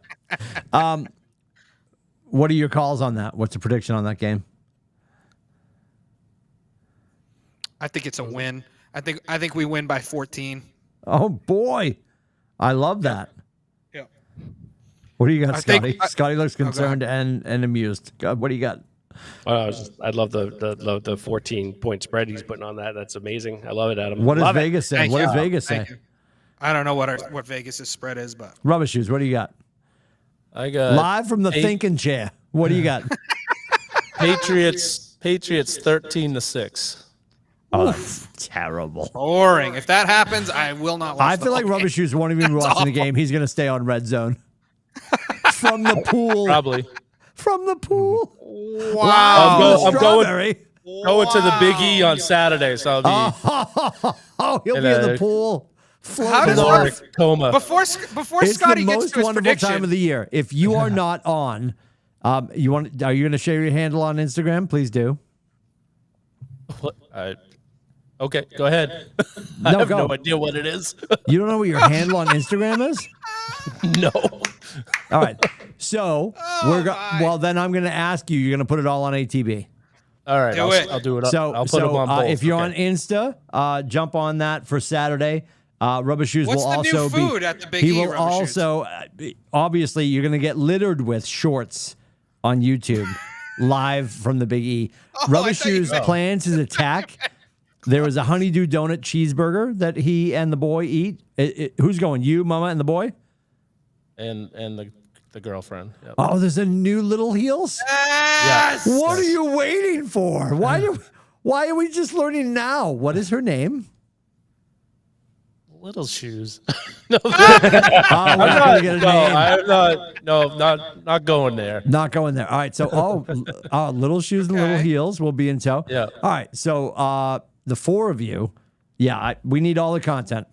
What are your calls on that? What's the prediction on that game? I think it's a win. I think we win by 14. Oh boy, I love that. Yeah. What do you got, Scotty? Scotty looks concerned and amused. God, what do you got? I love the 14-point spread he's putting on that. That's amazing. I love it, Adam. What does Vegas say? What does Vegas say? I don't know what Vegas' spread is, but Rubber Shoes. What do you got? I got live from the thinking chair. What do you got? Patriots 13-6. Oh, that's terrible. Boring. If that happens, I will not watch. I feel like Rubber Shoes won't even be watching the game. He's going to stay on Red Zone. From the pool. Probably. From the pool. Wow. I'm going to the Big E on Saturday, so I'll be he'll be in the pool. How does coma. Before it's Scotty the gets most to his wonderful prediction, time of the year. If you are not on, are you going to share your handle on Instagram? Please do. Okay, go ahead. I have no idea what it is. You don't know what your handle on Instagram is? No. All right. So well, then I'm going to ask you. You're going to put it all on ATB. All right. I'll do it. I'll put them on both. If you're on Insta, jump on that for Saturday. Rubber Shoes what's will the also new food be. At the Big He E, will also obviously you're going to get littered with shorts on YouTube live from the Big E. Rubber Shoes plans his attack. There was a honeydew donut cheeseburger that he and the boy eat. Who's going? You, Mama, and the boy? And the girlfriend. Yep. Oh, there's a new Little Heels? Yes! What are you waiting for? Why are we just learning now? What is her name? Little Shoes. No, I'm not going there. Not going there. All right. So, Little Shoes and Little Heels will be in tow. Yeah. All right. So, the 4 of you, we need all the content.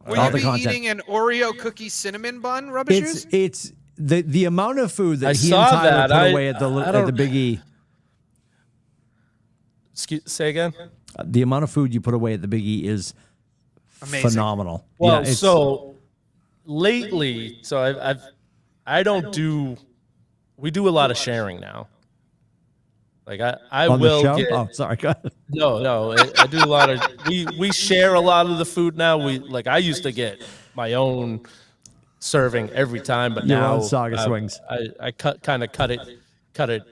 Will you be eating an Oreo cookie cinnamon bun, Rubber Shoes? It's the amount of food that he and saw Tyler that. put away at the Big E. Say again? The amount of food you put away at the Big E is amazing. Phenomenal. Well, so lately, we do a lot of sharing now. Like I On the will show? get. Oh, sorry. Go ahead. No, I do a lot of. We share a lot of the food now. I used to get my own serving every time, but Your now own Saga swings. I cut it.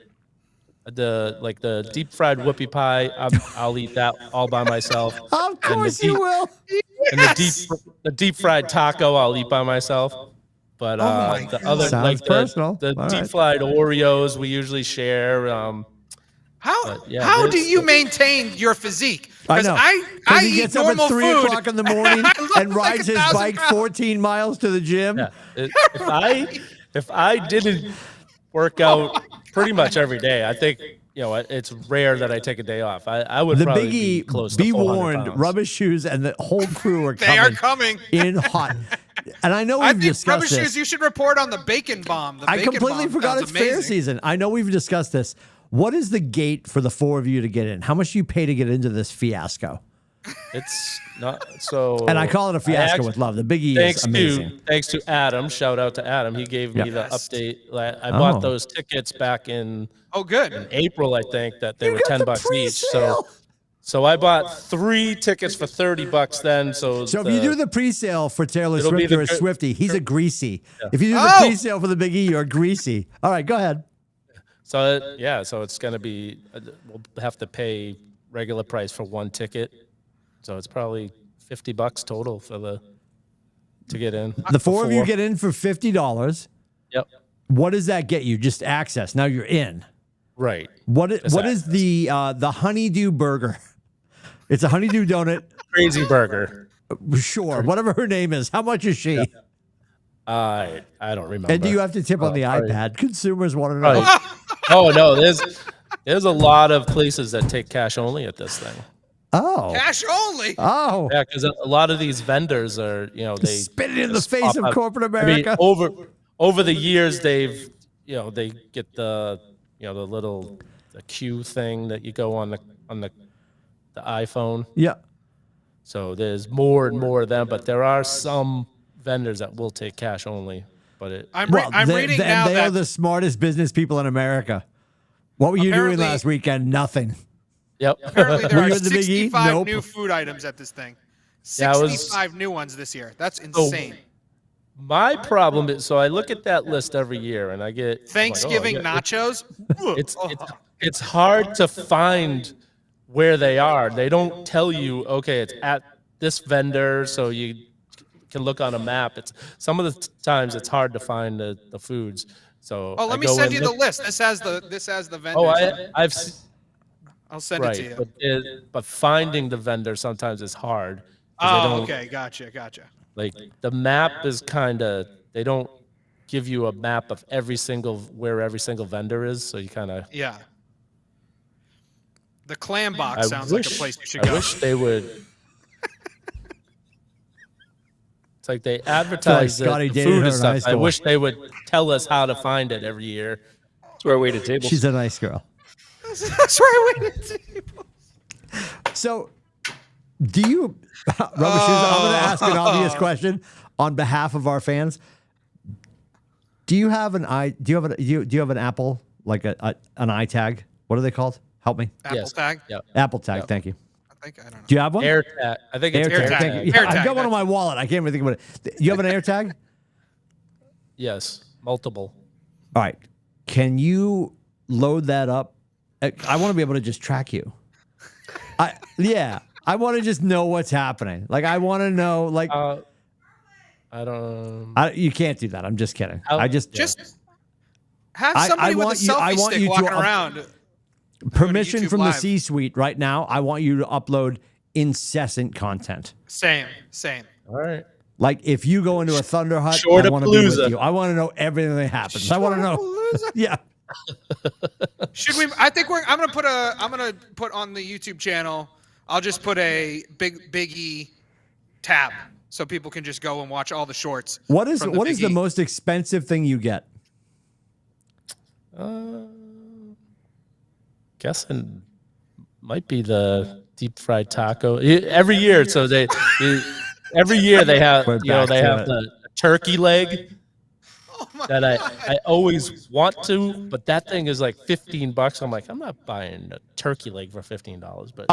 The deep fried whoopie pie. I'll eat that all by myself. Of And course you will. And the deep fried taco, I'll eat by myself. But my the God. other Sounds personal. the All deep right. fried Oreos we usually share. How do you maintain your physique? I Because know. I he eat gets up at normal 3 food. o'clock in the morning I look and like rides his 1,000 bike pounds. 14 miles to the gym. Yeah, if I didn't work out pretty much every day, I think it's rare that I take a day off. I would The probably Big be E, close be to 400 warned, pounds. Rubbish Shoes and the whole crew are They are coming. in hot. And I know we've I think discussed Rubbish this. Shoes, you should report on the bacon bomb. The I bacon completely bomb forgot sounds it's fair amazing. season. I know we've discussed this. What is the gate for the 4 of you to get in? How much do you pay to get into this fiasco? It's not so. And I call it a fiasco actually- with love. The Big E is amazing. Thanks to Adam. Shout out to Adam. He gave me the update. I bought those tickets back in Oh, good. April, I think, that they You were got the $10 each. pre-sale. So I bought 3 tickets for $30 then. So So if you do the pre-sale for Taylor It'll be Swift or a the- Swiftie, he's a greasy. If you do the Oh! pre-sale for the Big E, you're greasy. All right, go ahead. So it's gonna be. We'll have to pay regular price for 1 ticket. So it's probably $50 total to get in. The 4 of you get in for $50. Yep. What does that get you? Just access. Now you're in. Right. What is the honeydew burger? It's a honeydew donut. Crazy burger. Sure, whatever her name is. How much is she? I don't remember. And do you have to tip on the probably- iPad? Consumers want to know. Right. Oh no, there's a lot of places that take cash only at this thing. Oh. Cash only. Oh. Yeah, because a lot of these vendors are, they Spit it in the just face pop of up. corporate I mean, America. over the years, they get the little queue thing that you go on the iPhone. Yeah. So there's more and more of them, but there are some vendors that will take cash only. But I'm they, reading they, now they are that the smartest business people in America. What were you doing Apparently- last weekend? Nothing. yep. apparently Were there you are at the Big E? 65 Nope. new food items at this thing. Yeah, it was- 65 new ones this year. That's insane. My problem is, so I look at that list every year, and I get Thanksgiving I'm like, nachos. it's hard to find where they are. They don't tell you, okay, it's at this vendor, so you can look on a map. It's some of the times it's hard to find the foods. So Oh, let me send you the list. This has the vendors. Oh, I've I'll send it to right, you. but finding the vendor sometimes is hard. 'Cause they Oh, don't- okay, gotcha. Like the map is they don't give you a map of where every single vendor is, so you kind of. Yeah. The clam box sounds like a place you should I go. wish they would. It's like they advertise Scotty the dated food her and in high stuff. I school. wish they would tell us how to find it every year. That's where I waited tables. She's a nice girl. That's where I went to. So, do you, Rubber Shoes? I'm going to ask an obvious question on behalf of our fans. Do you have an Do you have an Apple, like an iTag? What are they called? Help me. Apple Yes. tag. Yep. Apple Tag. Yep. Thank you. I think I don't know. Do you have one? AirTag. I think it's AirTag. AirTag. Thank you. Yeah, I've AirTag, got one in my wallet. I can't even think about it. You have an AirTag? Yes, multiple. All right. Can you load that up? I want to be able to just track you. I want to just know what's happening. Like, I want to know, like, I don't. you can't do that. I'm just kidding. I'll- Just have somebody with a selfie stick walking around. permission YouTube from the Live. C-suite right now. I want you to upload incessant content. Same. All right. Like, if you go into a Thunder Hut, I Short want to be with Palooza. you. I want to know everything that happens. I want to know. Yeah. Should we? I think I'm gonna put on the YouTube channel. I'll just put a Big E tab so people can just go and watch all the shorts. What is from the Big E. most expensive thing you get? Guessing might be the deep fried taco. Every year, so every year they have We're back they to have it. the turkey leg. Oh that I always want to, but that thing is like $15. I'm like, I'm not buying a turkey leg for $15. But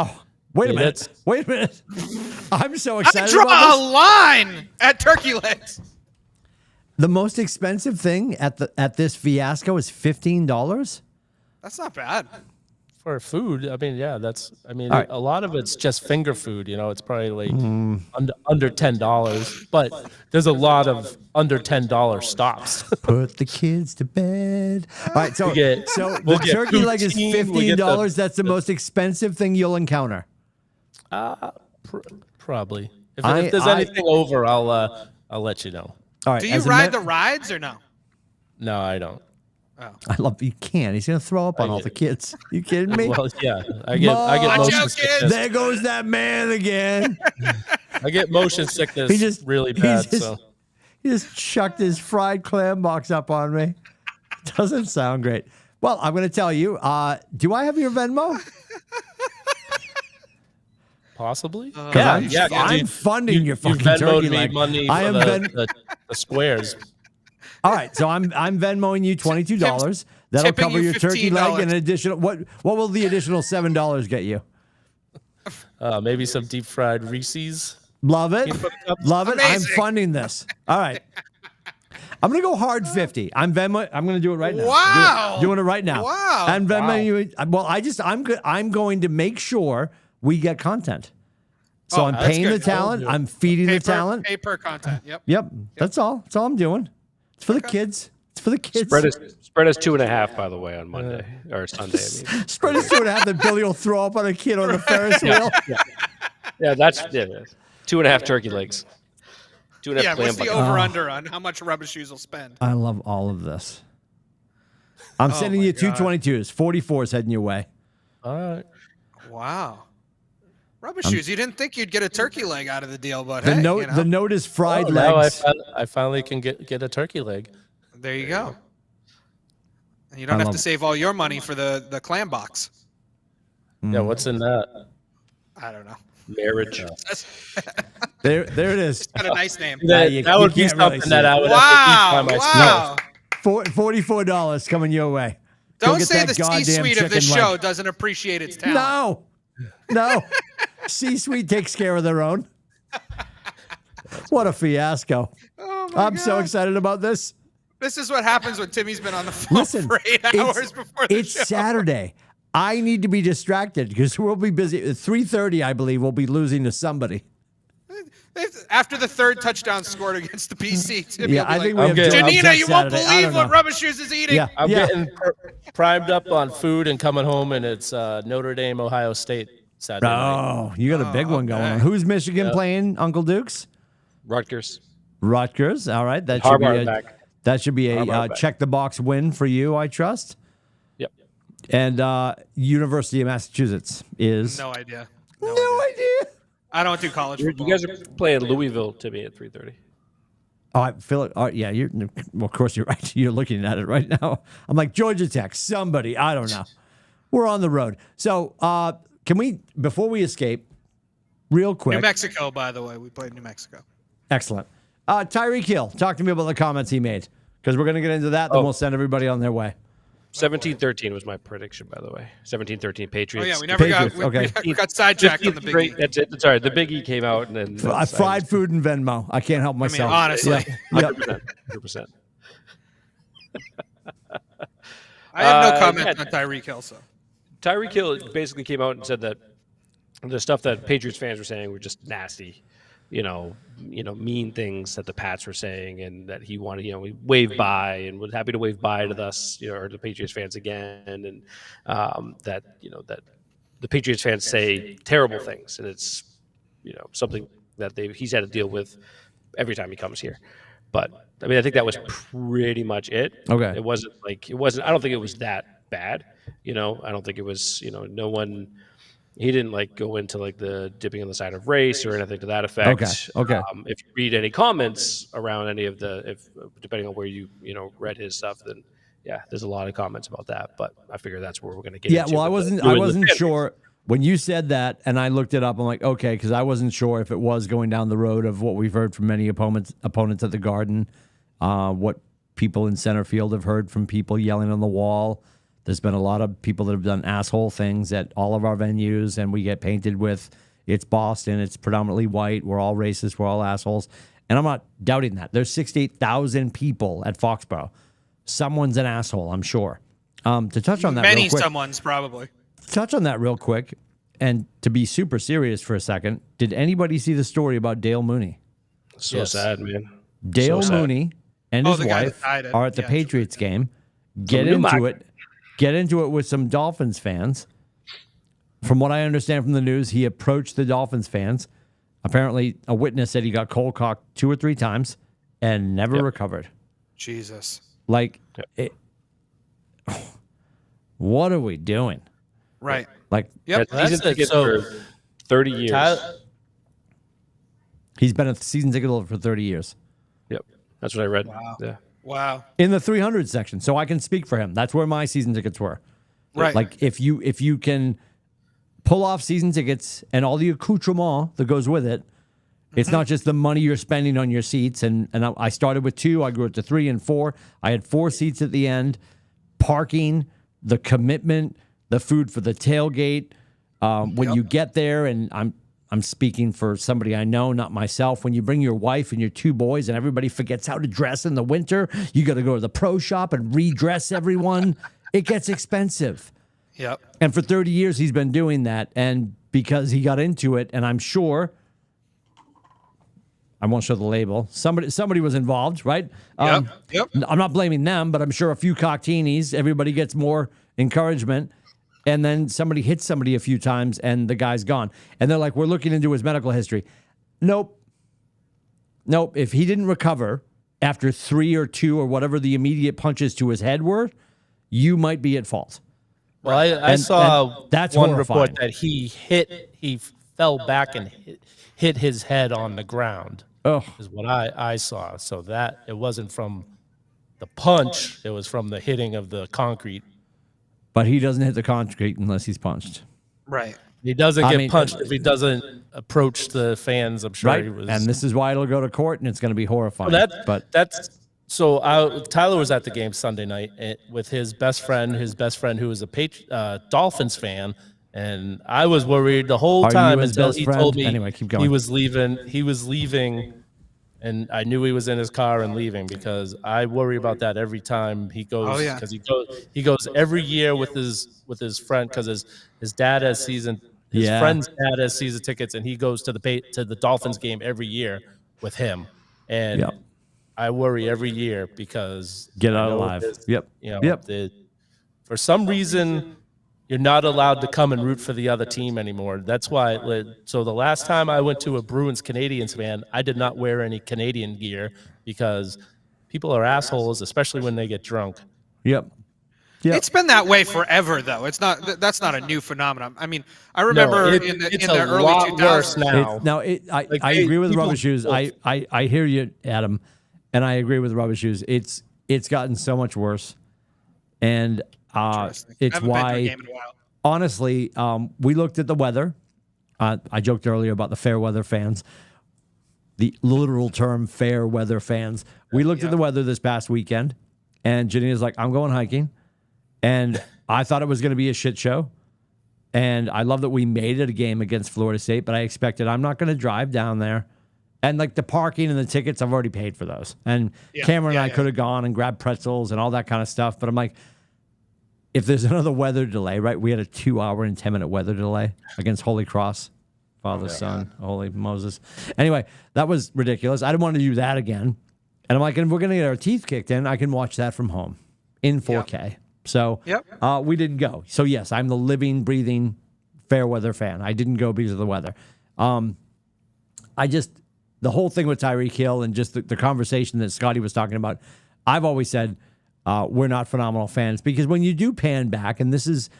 wait a minute. that's- Wait a minute. I'm so I excited draw about a this. line at turkey legs. The most expensive thing at this fiasco is $15. That's not bad. for food, I mean, yeah, that's. I mean, All right. a lot of it's just finger food. You know, it's probably like under $10, but there's a lot of under $10 stops. Put the kids to bed. All right, so We'll get the turkey leg is poutine, we'll get $15. That's the most expensive thing you'll encounter. Probably. If I- there's I- anything over, I'll let you know. All right. Do you as a ride ma- the rides or no? No, I don't. I love you. Can't. He's gonna throw up on all get the it. kids. You kidding me? Well, yeah, I get Watch motion out, kids. sickness. There goes that man again. I get motion sickness He just really he bad. just- So He just chucked his fried clam box up on me. Doesn't sound great. Well, I'm going to tell you. Do I have your Venmo? possibly. I'm dude, funding your fucking Venmoed turkey me leg. money I for am the squares. All right, so I'm Venmoing you $22. That'll tipping cover you your turkey leg $15. and an additional. What will the additional $7 get you? Maybe some deep fried Reese's. Love it. Love it. I'm Amazing. funding this. All right. I'm gonna go hard 50. I'm gonna do it right now. Wow. Doing it right now. Wow. I'm Venmoing you. Well, I'm going to make sure we get content. So Oh, I'm that's paying the good. talent. I'm feeding the talent. Pay per content. Yep. Yep. That's all. That's all I'm doing. It's for the kids. It's for the kids. Spread is 2.5, by the way, on Monday or Sunday. I mean. Spread is 2.5. Then Billy will throw up on a kid on the Ferris wheel. Yeah, that's 2.5 turkey legs. 2.5 Yeah. clam What's the buckets. over under on how much Rubber Shoes will spend? I love all of this. I'm sending my you God. 222s. 44s heading your way. All right. Wow. Rubber Shoes. You didn't think you'd get a turkey leg out of the deal, but The hey, note. you know, The note is fried Oh, now legs. I finally can get a turkey leg. there you go. And you don't have love to it. save all your money for the clam box. Yeah, what's in that? I don't know. Marriage. That's There it is. got a nice name. That, you- that you would be can't really something see that it. I would Wow. have to eat by myself. Wow. $44 coming your way. Go Don't get say that the goddamn C-suite of this chicken leg. show doesn't appreciate its talent. No. C-suite takes care of their own. What a fiasco. Oh my I'm so God. excited about this. This is what happens when Timmy's been on the phone Listen, for 8 hours before the it's show. Saturday. I need to be distracted because we'll be busy. At 3:30, I believe, we'll be losing to somebody. After the third touchdown scored against the PC, Timmy Yeah, will be I like, think we have getting- Jack Janina, you won't Saturday. I believe don't what know. Rubber Shoes is eating. Yeah. I'm getting primed up on food and coming home, and it's Notre Dame, Ohio State Saturday night. Oh, you got a big one going on. Who's Michigan playing, Uncle Dukes? Rutgers. Rutgers. All right. That should Harbaugh be back. that should be a Harbaugh back. check the box win for you, I trust. Yep. And University of Massachusetts is No idea. no idea. I don't do college You football. guys are playing Louisville to me at 3:30. Oh, I feel it. Oh, yeah, well, of course you're right. You're looking at it right now. I'm like Georgia Tech. Somebody, I don't know. We're on the road. So, can we before we escape, real quick? New Mexico, by the way. We played New Mexico. Excellent. Tyreek Hill, talk to me about the comments he made because we're going to get into that. Then we'll send everybody on their way. 17-13 was my prediction, by the way. 17-13 Patriots. Oh, yeah, we never Patriots, got, okay. we got sidetracked on the big game. That's it. Sorry, the biggie came out and then Fried food and Venmo. I can't help I mean, myself. honestly. Yeah. 100%. I have no Uh, comments yeah. on Tyreek Hill, so. Tyreek Hill basically came out and said that the stuff that Patriots fans were saying were just nasty, mean things that the Pats were saying, and that he wanted, he waved by and was happy to wave by to us, or the Patriots fans again, and that the Patriots fans say terrible things, and it's something that he's had to deal with every time he comes here. But I mean, I think that was pretty much it. Okay. It wasn't. I don't think it was that bad. I don't think it was. No one. He didn't go into the dipping on the side of race or anything to that effect. Okay. If you read any comments around any of depending on where you read his stuff, then yeah, there's a lot of comments about that. But I figure that's where we're going to get. Yeah. into Well, I with wasn't the sure when you said that, and I looked it up. I'm like, okay, because I wasn't sure if it was going down the road of what we've heard from many opponents at the Garden, what people in center field have heard from people yelling on the wall. There's been a lot of people that have done asshole things at all of our venues, and we get painted with, it's Boston, it's predominantly white, we're all racist, we're all assholes. And I'm not doubting that. There's 68,000 people at Foxborough. Someone's an asshole, I'm sure. To touch on that Many real quick, someone's probably. touch on that real quick, and to be super serious for a second, did anybody see the story about Dale Mooney? So Yes. sad, man. Dale So sad. Mooney and Oh, his the guy wife that died at- are at the yeah, Patriots game. Get new into market. it. Get into it with some Dolphins fans. From what I understand from the news, he approached the Dolphins fans. Apparently, a witness said he got cold cocked 2 or 3 times and never recovered. Jesus. Like, what are we doing? Right. Like, Yep. That season That's it. ticket So- for 30 years. he's been a season ticket holder for 30 years. Yep. That's what I read. Wow. Yeah. Wow. In the 300 section, so I can speak for him. That's where my season tickets were. Right. Like if you can pull off season tickets and all the accoutrement that goes with it, it's not just the money you're spending on your seats. And I started with 2, I grew it to 3 and 4. I had 4 seats at the end. Parking, the commitment, the food for the tailgate. When you get there, and I'm speaking for somebody I know, not myself. When you bring your wife and your 2 boys and everybody forgets how to dress in the winter, you got to go to the pro shop and redress everyone. It gets expensive. Yep. And for 30 years, he's been doing that. And because he got into it, and I'm sure, I won't show the label, somebody was involved, right? Yep. I'm not blaming them, but I'm sure a few cockteenies, everybody gets more encouragement. And then somebody hits somebody a few times and the guy's gone. And they're like, we're looking into his medical history. Nope. If he didn't recover after 3 or 2 or whatever the immediate punches to his head were, you might be at fault. Well, I saw that's one horrifying. report that he fell back and hit his head on the ground. Ugh. Is what I saw. So that it wasn't from the punch; it was from the hitting of the concrete. But he doesn't hit the concrete unless he's punched. Right. He doesn't I get mean, punched if he doesn't approach the fans. I'm sure Right? he was. And this is why it'll go to court and it's going to be horrifying. That's so. Tyler was at the game Sunday night with his best friend who was a Dolphins fan, and I was worried the whole Are you time his until best he friend? told me Anyway, keep going. he was leaving, and I knew he was in his car and leaving because I worry about that every time he goes. Oh, yeah. Because he goes every year with his friend because his dad has season. His Yeah. friend's dad has season tickets, and he goes to the Dolphins game every year with him. And Yep. I worry every year because Get I out know alive. this- Yep. You know, Yep. for some reason, you're not allowed to come and root for the other team anymore. That's why. So the last time I went to a Bruins Canadians fan, I did not wear any Canadian gear because people are assholes, especially when they get drunk. Yep. Yep. It's been that way forever, though. It's not. That's not a new phenomenon. I mean, I remember in it's the a early lot 2000s. worse now. I agree with people- Rubber Shoes. I hear you, Adam, and I agree with Rubber Shoes. It's gotten so much worse, and Interesting. it's I haven't been to a why. game in a while. Honestly, we looked at the weather. I joked earlier about the fair weather fans, the literal term fair weather fans. We looked at the weather this past weekend, and Janina's like, I'm going hiking. And I thought it was going to be a shit show. And I love that we made it a game against Florida State, but I expected I'm not going to drive down there. And like the parking and the tickets, I've already paid for those. And Cameron and I could have gone and grabbed pretzels and all that kind of stuff. But I'm like, if there's another weather delay, right? We had a 2-hour and 10-minute weather delay against Holy Cross, Father, Son, Holy Moses. Anyway, that was ridiculous. I didn't want to do that again. And I'm like, and we're going to get our teeth kicked in. I can watch that from home in 4K. So we didn't go. So, yes, I'm the living, breathing, fair weather fan. I didn't go because of the weather. The whole thing with Tyreek Hill and just the conversation that Scotty was talking about, I've always said we're not phenomenal fans because when you do pan back, and this is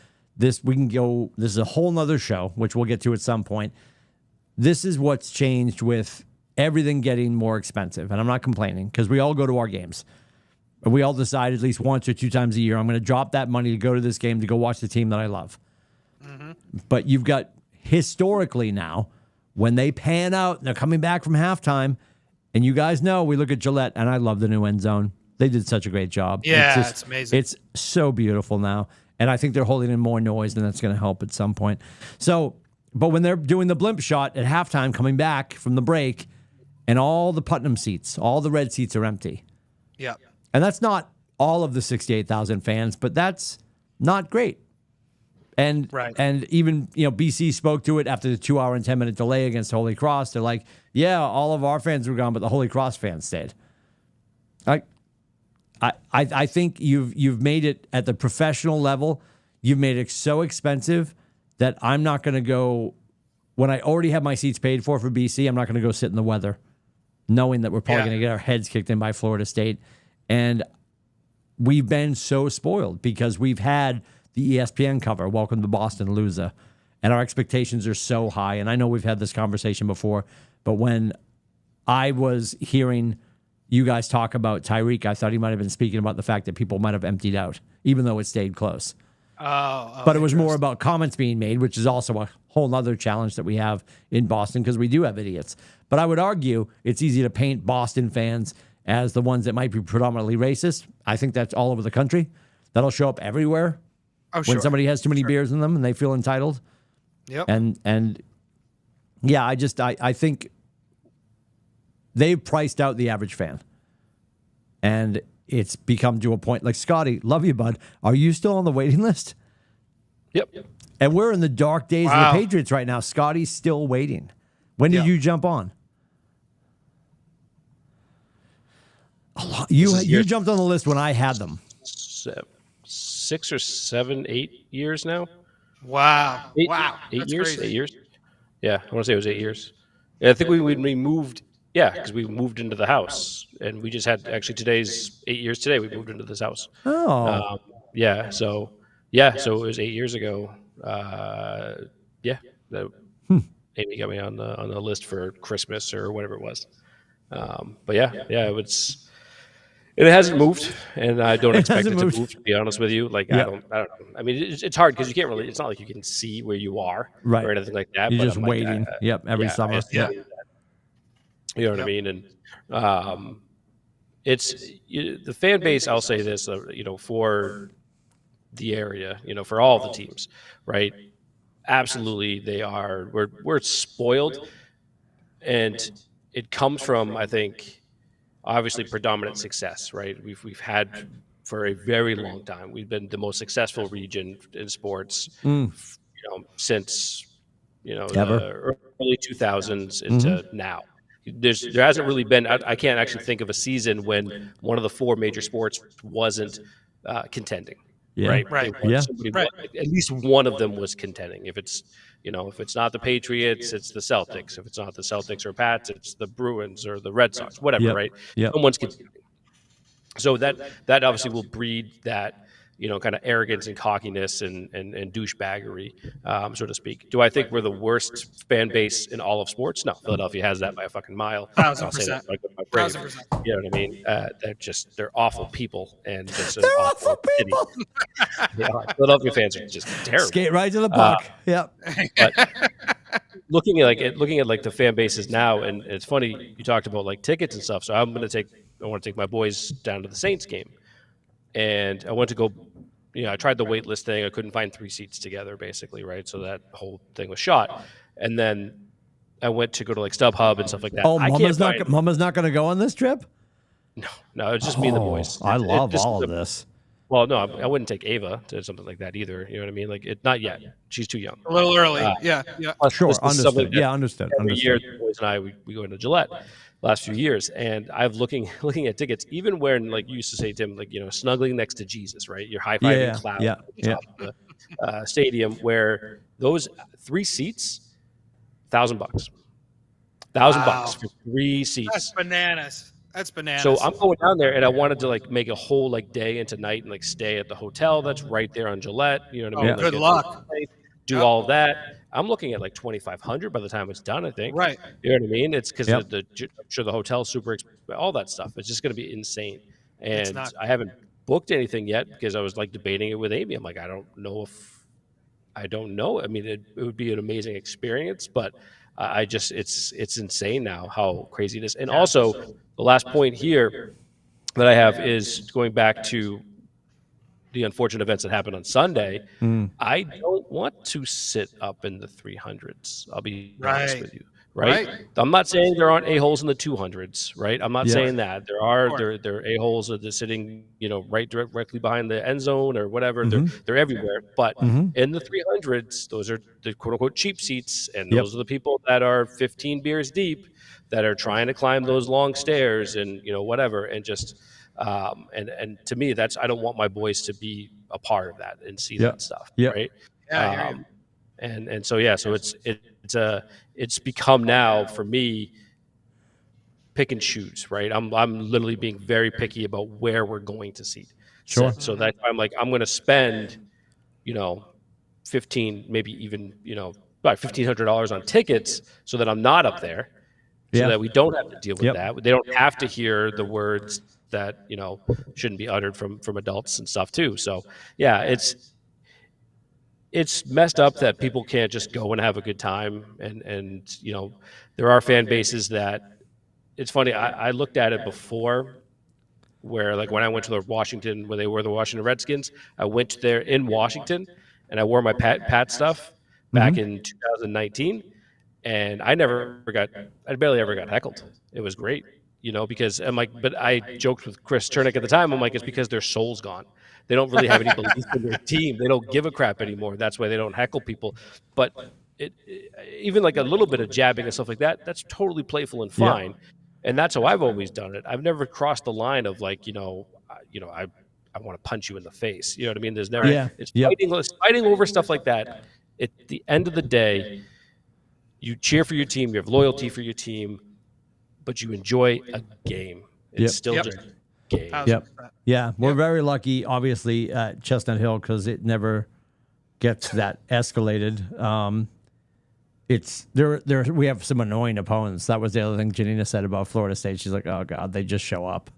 a whole nother show, which we'll get to at some point. This is what's changed with everything getting more expensive. And I'm not complaining because we all go to our games. We all decide at least once or 2 times a year, I'm going to drop that money to go to this game to go watch the team that I love. Mm-hmm. But you've got historically now, when they pan out, they're coming back from halftime, and you guys know we look at Gillette, and I love the new end zone. They did such a great job. Yeah, it's amazing. It's so beautiful now. And I think they're holding in more noise, and that's going to help at some point. So, but when they're doing the blimp shot at halftime, coming back from the break, and all the Putnam seats, all the red seats are empty. Yeah. And that's not all of the 68,000 fans, but that's not great. And even, BC spoke to it after the 2-hour and 10-minute delay against Holy Cross. They're like, yeah, all of our fans were gone, but the Holy Cross fans stayed. I think you've made it at the professional level. You've made it so expensive that I'm not going to go, when I already have my seats paid for BC, I'm not going to go sit in the weather, knowing that we're probably going to get our heads kicked in by Florida State. And we've been so spoiled because we've had the ESPN cover, Welcome to Boston, Loser, and our expectations are so high. And I know we've had this conversation before, but when I was hearing you guys talk about Tyreek, I thought he might have been speaking about the fact that people might have emptied out, even though it stayed close. But it was more about comments being made, which is also a whole other challenge that we have in Boston because we do have idiots. But I would argue it's easy to paint Boston fans as the ones that might be predominantly racist. I think that's all over the country. That'll show up everywhere when somebody has too many beers in them and they feel entitled. Yep. And yeah, I think they've priced out the average fan. And it's become to a point like, Scotty, love you, bud. Are you still on the waiting list? Yep. And we're in the dark days of the Patriots right now. Scotty's still waiting. When did you jump on? You jumped on the list when I had them. 6 or 7, 8 years now. Wow. 8 That's years. crazy. 8 years. Yeah, I want to say it was 8 years. Yeah, I think we moved. Yeah, because we moved into the house, and we just had actually today's 8 years today. We moved into this house. Oh. Yeah. So it was 8 years ago. Amy got me on the list for Christmas or whatever it was. But it hasn't moved, and I don't expect it to move. To be honest with you, I don't know. I mean, it's hard because you can't really. It's not like you can see where you are, or anything like that. You're but just I'm waiting. Every summer. You know what I mean? And it's the fan base. I'll say this, for the area, for all the teams, right? Absolutely, they are. We're spoiled, and it comes from, I think, obviously predominant success, right? We've had for a very long time. We've been the most successful region in sports, since the early 2000s into now. There hasn't really been. I can't actually think of a season when one of the 4 major sports wasn't contending. Right. At least one of them was contending. If it's not the Patriots, it's the Celtics. If it's not the Celtics or Pats, it's the Bruins or the Red Sox, whatever, right? Someone's contending. So that obviously will breed that, kind of arrogance and cockiness and douchebaggery, so to speak. Do I think we're the worst fan base in all of sports? No, Philadelphia has that by a fucking mile. 1,000%. You know what I mean? They're awful people, and just an They're awful people. Philadelphia fans are just terrible. Skate right to the puck. But looking at the fan bases now, and it's funny you talked about tickets and stuff. So I want to take my boys down to the Saints game, and I went to go. I tried the wait list thing. I couldn't find 3 seats together, basically, right? So that whole thing was shot. And then I went to go to StubHub and stuff like that. Oh, Mama's not going to go on this trip? No, it's just me and the boys. I love all of this. Well, no, I wouldn't take Ava to something like that either. You know what I mean? Not yet. She's too young. A little early. Yeah. Sure, understood. Understood. Every year, the boys and I, we go into Gillette last few years, and I've looking at tickets, even when you used to say, Tim, snuggling next to Jesus, right? You're high-fiving cloud at the top of the stadium, where those 3 seats, $1,000. $1,000 for 3 seats. That's bananas. So I'm going down there, and I wanted to make a whole day into night and stay at the hotel that's right there on Gillette. You know what I mean? Good luck. Do all that. I'm looking at $2,500 by the time it's done. I think. Right. You know what I mean? It's because I'm sure the hotel's super expensive. All that stuff. It's just going to be insane. And I haven't booked anything yet because I was debating it with Amy. I'm I don't know. I mean, it would be an amazing experience, but it's insane now how crazy it is. And also, the last point here, that I have is going back to the unfortunate events that happened on Sunday. I don't want to sit up in the 300s. I'll be honest Right. with you. Right? I'm not saying there aren't a-holes in the 200s, right? I'm not saying that. There are there a-holes that are sitting, right directly behind the end zone or whatever. They're everywhere. But in the 300s, those are the quote unquote cheap seats, and those are the people that are 15 beers deep that are trying to climb those long stairs and whatever, and just and to me, that's, I don't want my boys to be a part of that and see that stuff, right? Yeah, And so so it's become now for me pick and choose, right? I'm literally being very picky about where we're going to seat. Sure. So that I'm like, I'm going to spend 15, maybe even about $1,500 on tickets so that I'm not up there, so that we don't have to deal with that. They don't have to hear the words that shouldn't be uttered from adults and stuff too. So it's messed up that people can't just go and have a good time, and there are fan bases that, it's funny, I looked at it before, where like when I went to the Washington, when they were the Washington Redskins, I went there in Washington and I wore my Pat stuff back in 2019, and I barely ever got heckled. It was great, because I'm like, but I joked with Chris Chernick at the time. I'm like, it's because their soul's gone. They don't really have any belief in their team. They don't give a crap anymore. That's why they don't heckle people. But even like a little bit of jabbing and stuff like that, that's totally playful and fine. And that's how I've always done it. I've never crossed the line of like, I want to punch you in the face. You know what I mean? There's never, it's fighting over stuff like that. At the end of the day, you cheer for your team, you have loyalty for your team, but you enjoy a game. It's still just a game. Yeah, we're very lucky, obviously, at Chestnut Hill, because it never gets that escalated. It's there. We have some annoying opponents. That was the other thing Janina said about Florida State. She's like, "Oh God, they just show up.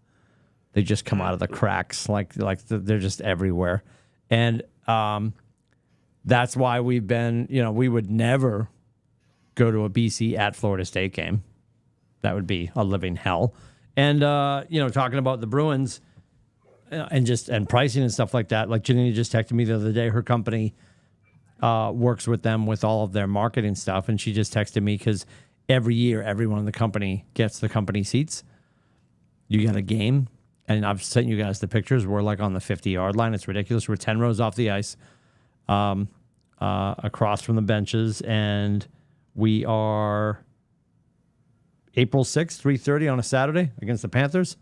They just come out of the cracks. Like they're just everywhere." And that's why we've been. We would never go to a BC at Florida State game. That would be a living hell. And talking about the Bruins and pricing and stuff like that. Like Janina just texted me the other day. Her company works with them with all of their marketing stuff, and she just texted me because every year everyone in the company gets the company seats. You get a game, and I've sent you guys the pictures. We're like on the 50-yard line. It's ridiculous. We're 10 rows off the ice, across from the benches, and we are April 6th, 3:30 on a Saturday against the Panthers.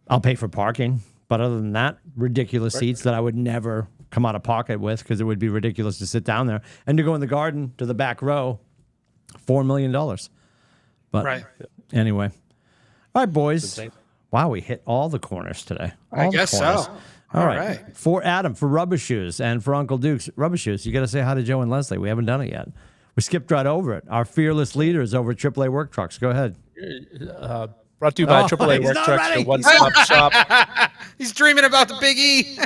I'll pay for parking, but other than that, ridiculous seats that I would never come out of pocket with, because it would be ridiculous to sit down there and to go in the Garden to the back row, $4 million. But anyway, all right, boys. Wow, we hit all the corners today. I guess so. All right. For Adam, for Rubber Shoes, and for Uncle Duke's Rubber Shoes, you got to say hi to Joe and Leslie. We haven't done it yet. We skipped right over it. Our fearless leaders over at AAA Work Trucks. Go ahead. Brought to you by AAA Work Trucks, your one-stop shop. He's dreaming about the Big E.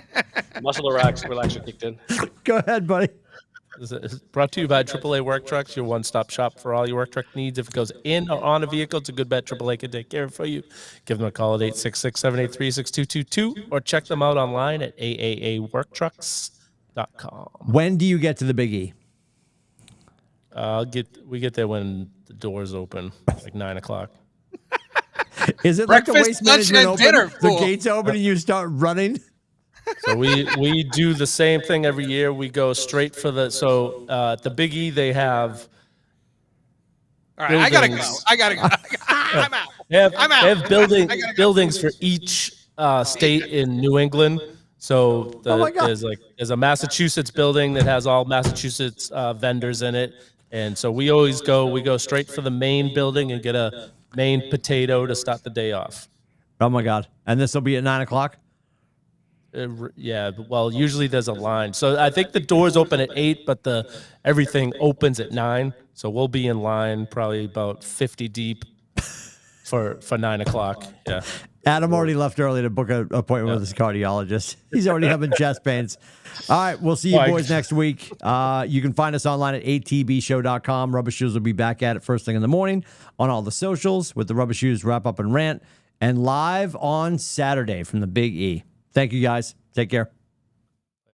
Muscle relaxer kicked in. Go ahead, buddy. Brought to you by AAA Work Trucks, your one-stop shop for all your work truck needs. If it goes in or on a vehicle, it's a good bet AAA can take care of it for you. Give them a call at 866-783-6222 or check them out online at aaaworktrucks.com. When do you get to the Big E? We get there when the doors open, like 9 o'clock. Is it breakfast, like the waste lunch, management and open? dinner, The fool. gates open and you start running? So we do the same thing every year. We go straight for the at the Big E they have. All right, I gotta go. buildings. I'm out. They have, I'm out. They have building, I gotta go. buildings for each state in New England. So my God. there's a Massachusetts building that has all Massachusetts vendors in it, and so we go straight for the main building and get a main potato to start the day off. Oh my God! And this will be at 9 o'clock. Yeah, well, usually there's a line. So I think the doors open at 8, but everything opens at 9. So we'll be in line probably about 50 deep for 9 o'clock. Yeah. Adam already left early to book an appointment with his cardiologist. He's already having chest pains. All right, we'll see you boys next week. You can find us online at atbshow.com. Rubber Shoes will be back at it first thing in the morning on all the socials with the Rubber Shoes wrap up and rant. and live on Saturday from the Big E. Thank you, guys. Take care.